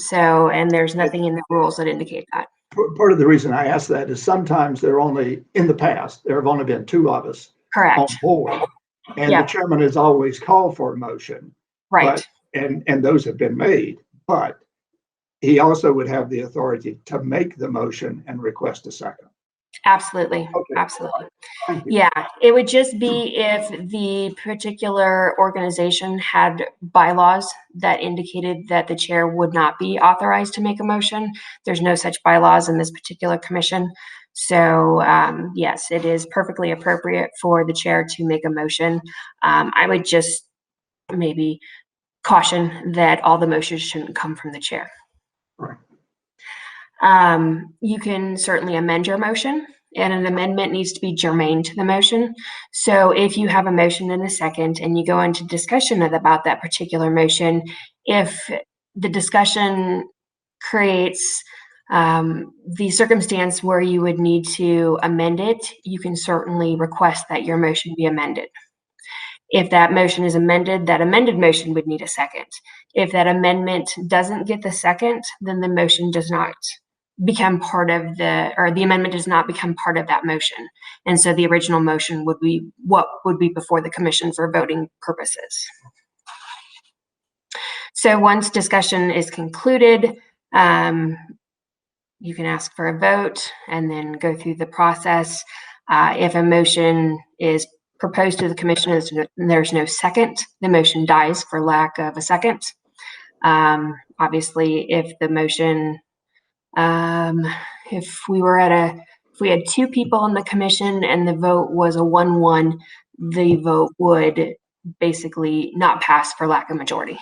there's nothing in the rules that indicate that. Part of the reason I ask that is sometimes in the past, there have only been two of us on board. And the chairman has always called for a motion. Right. And those have been made. But he also would have the authority to make the motion and request a second. Absolutely. Okay. Absolutely. Yeah, it would just be if the particular organization had bylaws that indicated that the chair would not be authorized to make a motion. There's no such bylaws in this particular commission. So yes, it is perfectly appropriate for the chair to make a motion. I would just maybe caution that all the motions shouldn't come from the chair. Right. You can certainly amend your motion, and an amendment needs to be germane to the motion. So if you have a motion in a second and you go into discussion about that particular motion, if the discussion creates the circumstance where you would need to amend it, you can certainly request that your motion be amended. If that motion is amended, that amended motion would need a second. If that amendment doesn't get the second, then the motion does not become part of the amendment does not become part of that motion. And so the original motion would be what would be before the commission for voting purposes. So once discussion is concluded, you can ask for a vote and then go through the process. If a motion is proposed to the commission and there's no second, the motion dies for lack of a second. Obviously, if the motion, if we had 2 people on the commission and the vote was a 1-1, the vote would basically not pass for lack of majority.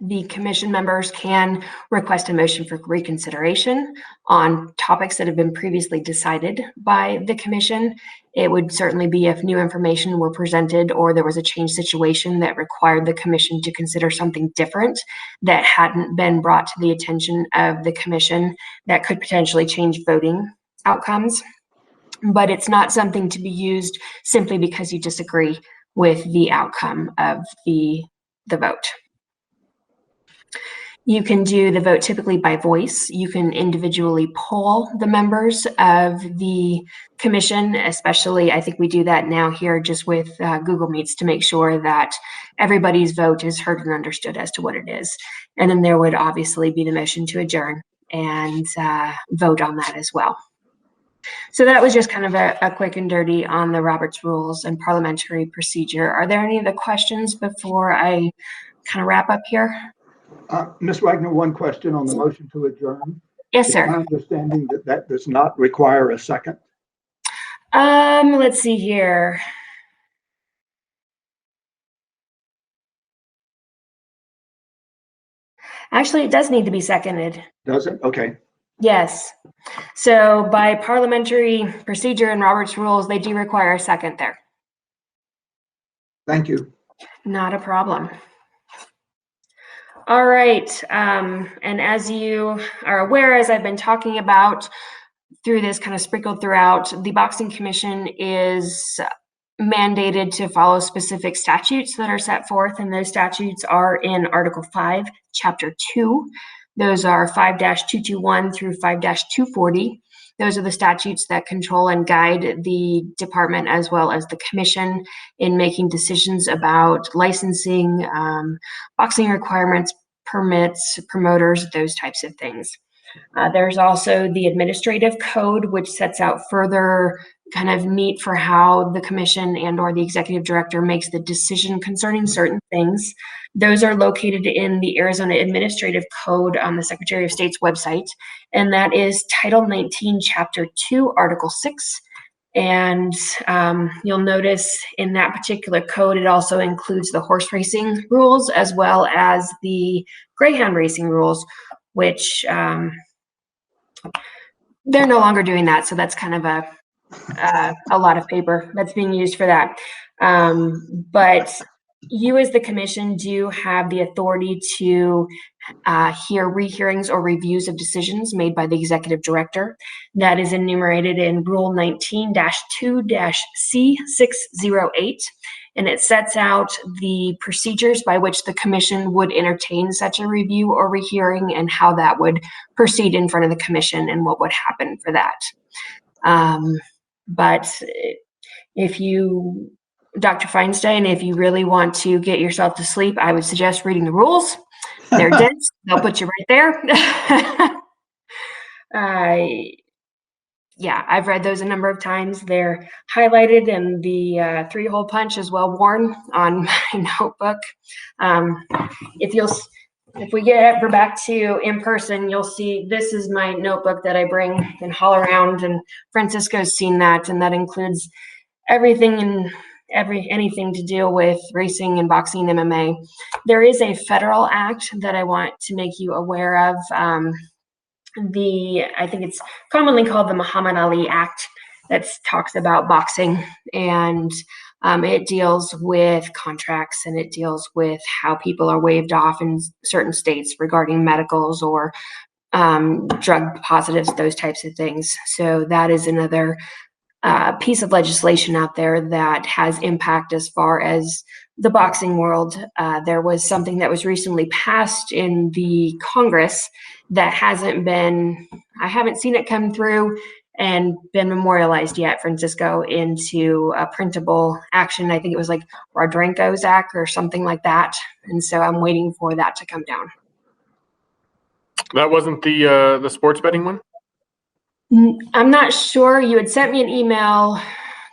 The commission members can request a motion for reconsideration on topics that have been previously decided by the commission. It would certainly be if new information were presented or there was a changed situation that required the commission to consider something different that hadn't been brought to the attention of the commission that could potentially change voting outcomes. But it's not something to be used simply because you disagree with the outcome of the vote. You can do the vote typically by voice. You can individually poll the members of the commission, especially I think we do that now here just with Google Meets to make sure that everybody's vote is heard and understood as to what it is. And then there would obviously be the motion to adjourn and vote on that as well. So that was just kind of a quick and dirty on the Roberts Rules and Parliamentary Procedure. Are there any other questions before I kind of wrap up here? Ms. Wagner, one question on the motion to adjourn. Yes, sir. Is my understanding that does not require a second? Let's see here. Actually, it does need to be seconded. Does it? Okay. Yes. So by parliamentary procedure and Robert's Rules, they do require a second there. Thank you. Not a problem. All right. And as you are aware, as I've been talking about through this kind of sprinkled throughout, the Boxing Commission is mandated to follow specific statutes that are set forth, and those statutes are in Article 5, Chapter 2. Those are 5-221 through 5-240. Those are the statutes that control and guide the department as well as the commission in making decisions about licensing, boxing requirements, permits, promoters, those types of things. There's also the administrative code, which sets out further kind of meat for how the commission and or the executive director makes the decision concerning certain things. Those are located in the Arizona Administrative Code on the Secretary of State's website, and that is Title 19, Chapter 2, Article 6. And you'll notice in that particular code, it also includes the horse racing rules as well as the greyhound racing rules, which they're no longer doing that. So that's kind of a lot of paper that's being used for that. But you as the commission do have the authority to hear rehearings or reviews of decisions made by the executive director. That is enumerated in Rule 19-2-C608. And it sets out the procedures by which the commission would entertain such a review or rehearing and how that would proceed in front of the commission and what would happen for that. But if you, Dr. Feinstein, if you really want to get yourself to sleep, I would suggest reading the rules. They're dense. They'll put you right there. Yeah, I've read those a number of times. They're highlighted and the 3-hole punch is well worn on my notebook. If we get ever back to in person, you'll see this is my notebook that I bring and haul around, and Francisco's seen that, and that includes everything and anything to deal with racing and boxing and MMA. There is a federal act that I want to make you aware of. I think it's commonly called the Muhammad Ali Act, that talks about boxing, and it deals with contracts and it deals with how people are waived off in certain states regarding medicals or drug positives, those types of things. So that is another piece of legislation out there that has impact as far as the boxing world. There was something that was recently passed in the Congress that I haven't seen it come through and been memorialized yet, Francisco, into a printable action. I think it was like Rodrenko's Act or something like that. And so I'm waiting for that to come down. That wasn't the sports betting one? I'm not sure. You had sent me an email a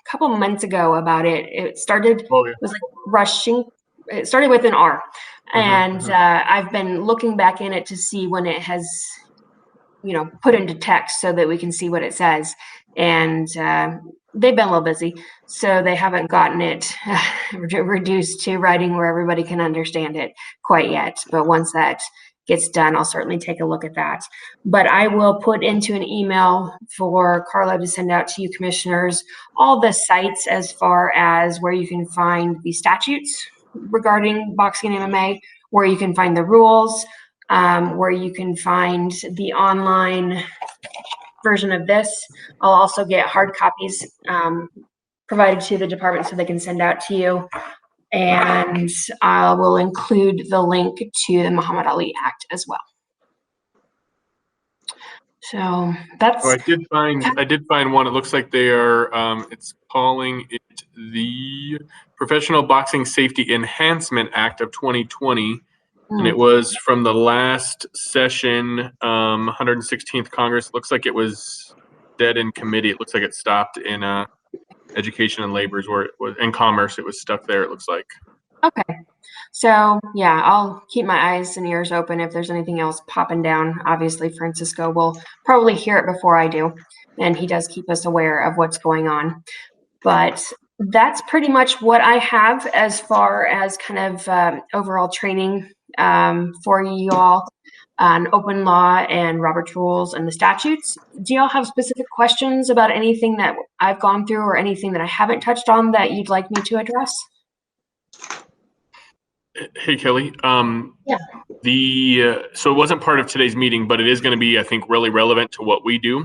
couple months ago about it. It started, Oh, yeah. it was like rushing. It started with an R. And I've been looking back in it to see when it has, put into text so that we can see what it says. And they've been a little busy, so they haven't gotten it reduced to writing where everybody can understand it quite yet. But once that gets done, I'll certainly take a look at that. But I will put into an email for Carlo to send out to you commissioners all the sites as far as where you can find the statutes regarding boxing and MMA, where you can find the rules, where you can find the online version of this. I'll also get hard copies provided to the department so they can send out to you. And I will include the link to the Muhammad Ali Act as well. So that's. Oh, I did find one. It looks like they are. It's calling it the Professional Boxing Safety Enhancement Act of 2020, and it was from the last session, 116th Congress. It looks like it was dead in committee. It looks like it stopped in Education and Labor, where it was in Commerce. It was stuck there. It looks like. Okay. So yeah, I'll keep my eyes and ears open if there's anything else popping down. Obviously, Francisco will probably hear it before I do, and he does keep us aware of what's going on. But that's pretty much what I have as far as kind of overall training for you all on open law and Robert's rules and the statutes. Do y'all have specific questions about anything that I've gone through or anything that I haven't touched on that you'd like me to address? Hey, Kelly. Yeah. So it wasn't part of today's meeting, but it is going to be, I think, really relevant to what we do.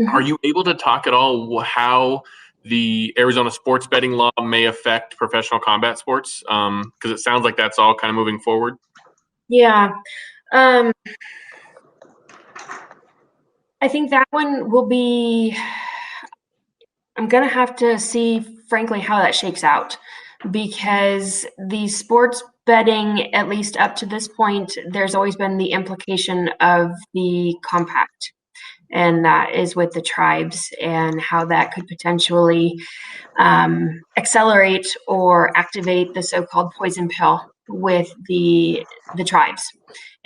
Mm-hmm. Are you able to talk at all how the Arizona sports betting law may affect professional combat sports? Because it sounds like that's all kind of moving forward. Yeah. I think that one will be, I'm going to have to see, frankly, how that shakes out, because the sports betting, at least up to this point, there's always been the implication of the compact, and that is with the tribes and how that could potentially accelerate or activate the so-called poison pill with the tribes.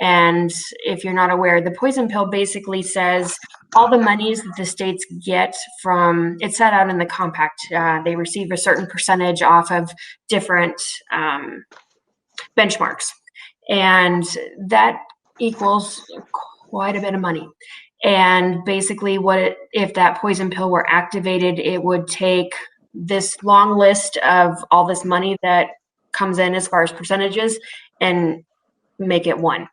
And if you're not aware, the poison pill basically says all the monies that the states get from, it's set out in the compact, they receive a certain percentage off of different benchmarks. And that equals quite a bit of money. And basically if that poison pill were activated, it would take this long list of all this money that comes in as far as percentages and make it one.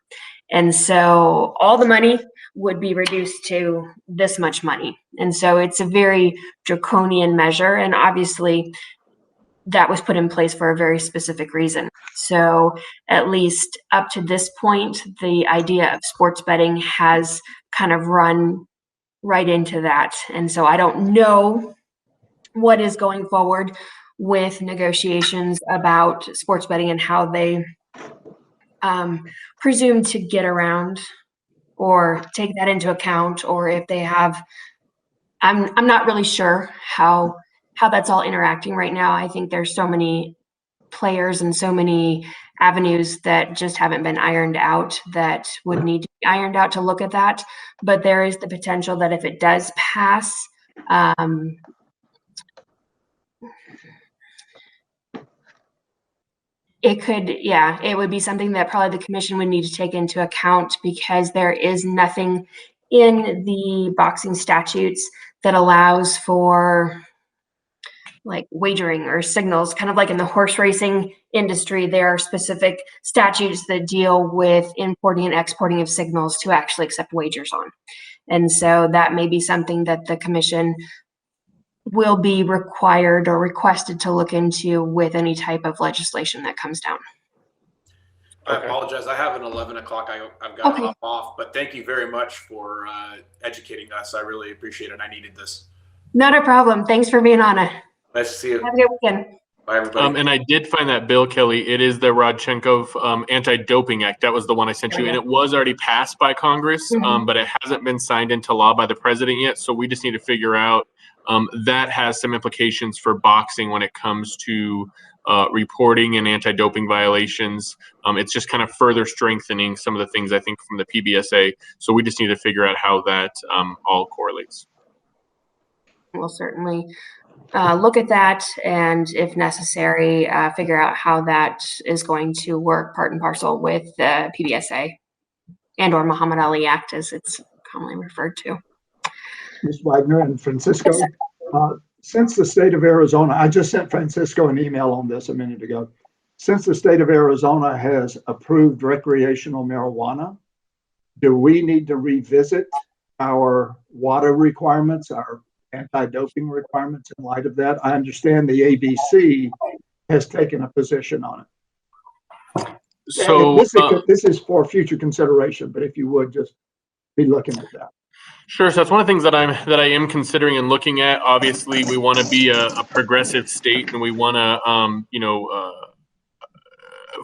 And so all the money would be reduced to this much money. And so it's a very draconian measure. And obviously that was put in place for a very specific reason. So at least up to this point, the idea of sports betting has kind of run right into that. And so I don't know what is going forward with negotiations about sports betting and how they presume to get around or take that into account, or if they have, I'm not really sure how that's all interacting right now. I think there's so many players and so many avenues that just haven't been ironed out that would need to be ironed out to look at that. But there is the potential that if it does pass, it would be something that probably the commission would need to take into account, because there is nothing in the boxing statutes that allows for like wagering or signals, kind of like in the horse racing industry, there are specific statutes that deal with importing and exporting of signals to actually accept wagers on. And so that may be something that the commission will be required or requested to look into with any type of legislation that comes down. I Okay. apologize. I have an 11 o'clock. I've got to Okay. hop off, but thank you very much for educating us. I really appreciate it. I needed this. Not a problem. Thanks for being on it. Nice to see you. Have a good weekend. Bye, everybody. And I did find that bill, Kelly. It is the Rodchenkov Anti-Doping Act. That was the one I sent you, and it was already passed by Congress, but it hasn't been signed into law by the president yet. So we just need to figure out that has some implications for boxing when it comes to reporting and anti-doping violations. It's just kind of further strengthening some of the things I think from the PBSA. So we just need to figure out how that all correlates. We'll certainly look at that, and if necessary, figure out how that is going to work part and parcel with the PBSA and or Muhammad Ali Act, as it's commonly referred to. Ms. Wagner and Francisco, since the state of Arizona, I just sent Francisco an email on this a minute ago. Since the state of Arizona has approved recreational marijuana, do we need to revisit our water requirements, our anti-doping requirements in light of that? I understand the ABC has taken a position on it. So this is for future consideration, but if you would just be looking at that. Sure. So that's one of the things that I am considering and looking at. Obviously, we want to be a progressive state, and we want to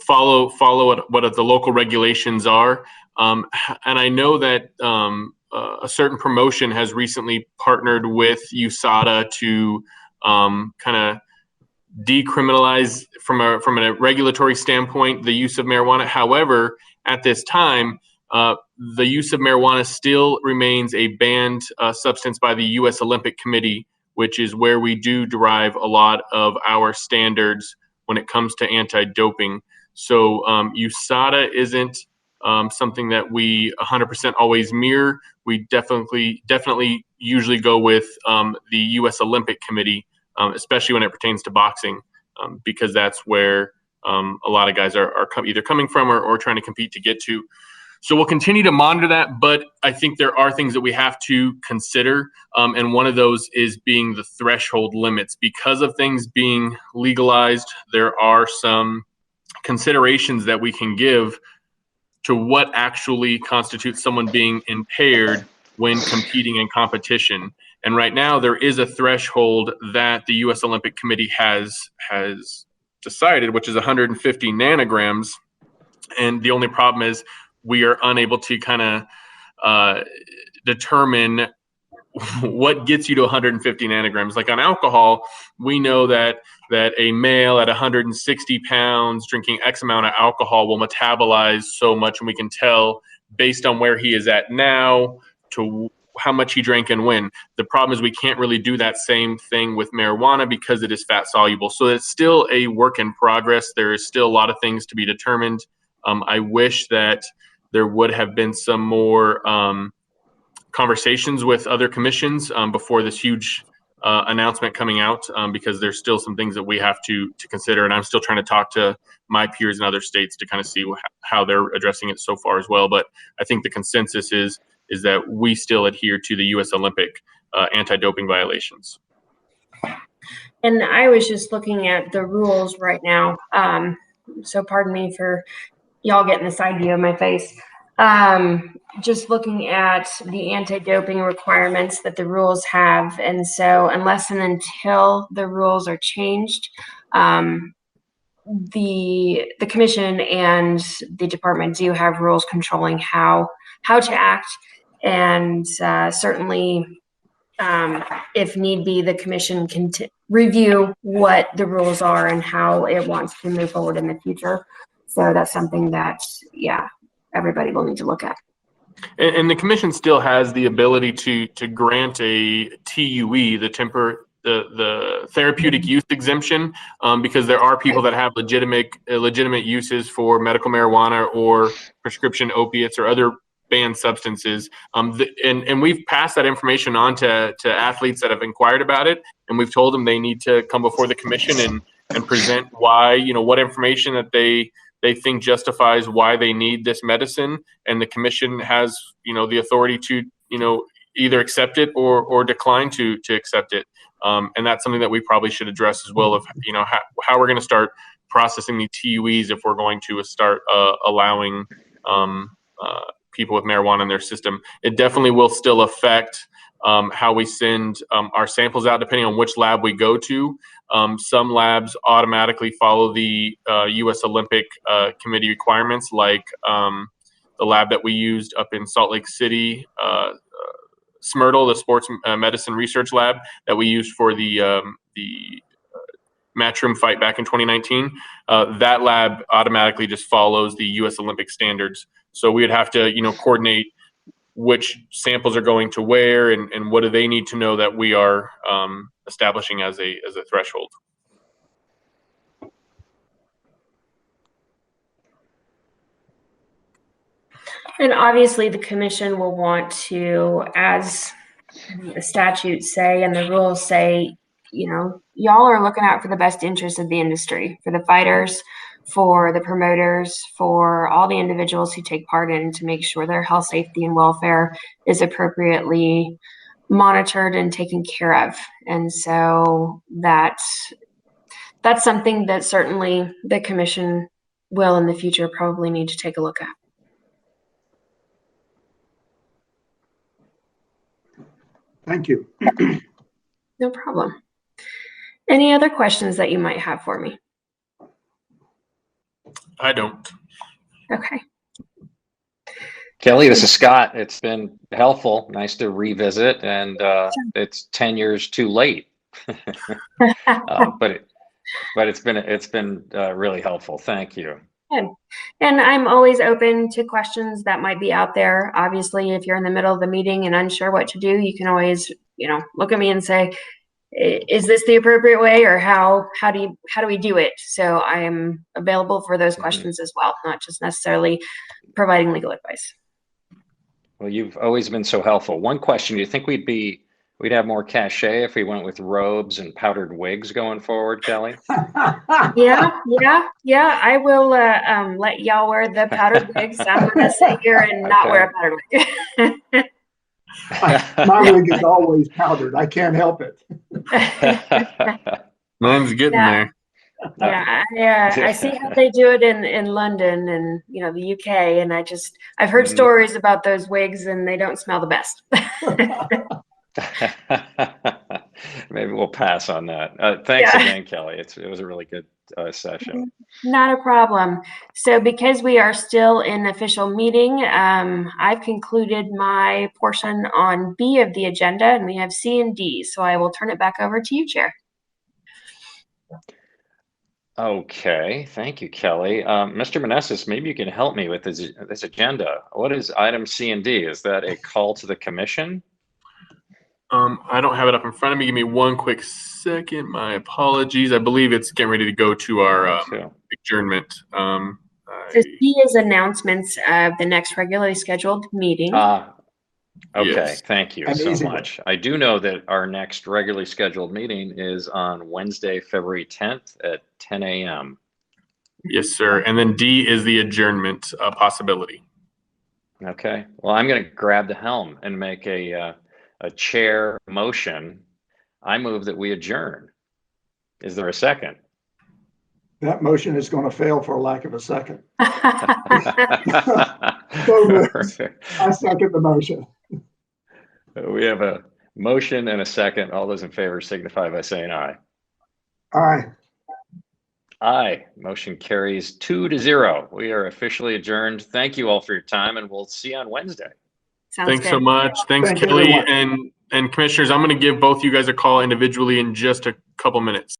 follow what the local regulations are. And I know that a certain promotion has recently partnered with USADA to kind of decriminalize from a regulatory standpoint the use of marijuana. However, at this time, the use of marijuana still remains a banned substance by the U.S. Olympic Committee, which is where we do derive a lot of our standards when it comes to anti-doping. So USADA isn't something that we 100% always mirror. We definitely usually go with the U.S. Olympic Committee, especially when it pertains to boxing, because that's where a lot of guys are either coming from or trying to compete to get to. So we'll continue to monitor that, but I think there are things that we have to consider, and one of those is being the threshold limits. Because of things being legalized, there are some considerations that we can give to what actually constitutes someone being impaired when competing in competition. And right now, there is a threshold that the U.S. Olympic Committee has decided, which is 150 nanograms. And the only problem is we are unable to kind of determine what gets you to 150 nanograms. Like on alcohol, we know that a male at 160 pounds drinking X amount of alcohol will metabolize so much, and we can tell based on where he is at now to how much he drank and when. The problem is we can't really do that same thing with marijuana because it is fat soluble. So it's still a work in progress. There is still a lot of things to be determined. I wish that there would have been some more conversations with other commissions before this huge announcement coming out, because there's still some things that we have to consider. And I'm still trying to talk to my peers in other states to kind of see how they're addressing it so far as well. But I think the consensus is that we still adhere to the U.S. Olympic anti-doping violations. And I was just looking at the rules right now. So pardon me for y'all getting the side view of my face. Just looking at the anti-doping requirements that the rules have. And so unless and until the rules are changed, the commission and the department do have rules controlling how to act. And certainly, if need be, the commission can review what the rules are and how it wants to move forward in the future. So that's something that, everybody will need to look at. And the commission still has the ability to grant a TUE, the therapeutic use exemption, because there are people that have legitimate uses for medical marijuana or prescription opiates or other banned substances. And we've passed that information on to athletes that have inquired about it, and we've told them they need to come before the commission and present why, what information that they think justifies why they need this medicine, and the commission has, the authority to, either accept it or decline to accept it. And that's something that we probably should address as well, of, you know, how we're going to start processing the TUEs if we're going to start allowing people with marijuana in their system. It definitely will still affect how we send our samples out, depending on which lab we go to. Some labs automatically follow the U.S. Olympic Committee requirements, like the lab that we used up in Salt Lake City, SMERTL, the Sports Medicine Research Lab that we used for the Matchroom fight back in 2019. That lab automatically just follows the U.S. Olympic standards. So we would have to, you know, coordinate which samples are going to where, and what do they need to know that we are establishing as a threshold. And obviously the commission will want to, as the statutes say and the rules say, you know, y'all are looking out for the best interest of the industry, for the fighters, for the promoters, for all the individuals who take part in, to make sure their health, safety, and welfare is appropriately monitored and taken care of. And so that's something that certainly the commission will in the future probably need to take a look at. Thank you. No problem. Any other questions that you might have for me? I don't. Okay. Kelly, this is Scott. It's been helpful. Nice to revisit, and it's 10 years too late. But it's been really helpful. Thank you. Good. And I'm always open to questions that might be out there. Obviously, if you're in the middle of the meeting and unsure what to do, you can always, you know, look at me and say, is this the appropriate way, or how do we do it? So I am available for those questions as well, not just necessarily providing legal advice. Well, you've always been so helpful. One question: do you think we'd have more cachet if we went with robes and powdered wigs going forward, Kelly? Yeah. I will let y'all wear the powdered wigs. I'm gonna sit here and not wear a powdered wig. My wig is always powdered. I can't help it. Mine's getting there. Yeah, I see how they do it in London and, you know, the UK, and I've heard stories about those wigs, and they don't smell the best. Maybe we'll pass on that. Thanks again, Kelly. It was a really good session. Not a problem. So because we are still in official meeting, I've concluded my portion on B of the agenda, and we have C and D. So I will turn it back over to you, Chair. Okay, thank you, Kelly. Mr. Meneses, maybe you can help me with this agenda. What is item C and D? Is that a call to the commission? I don't have it up in front of me. Give me one quick second. My apologies. I believe it's getting ready to go to our adjournment. So C is announcements of the next regularly scheduled meeting. Okay, yes. Thank you so much. I do know that our next regularly scheduled meeting is on Wednesday, February 10th at 10 a.m. Yes, sir. And then D is the adjournment possibility. Okay. Well, I'm going to grab the helm and make a chair motion. I move that we adjourn. Is there a second? That motion is going to fail for lack of a second. Perfect. I second the motion. We have a motion and a second. All those in favor signify by saying aye. Aye. Aye. Motion carries 2-0. We are officially adjourned. Thank you all for your time, and we'll see you on Wednesday. Thanks so much. Thanks, Kelly. And commissioners, I'm going to give both you guys a call individually in just a couple minutes.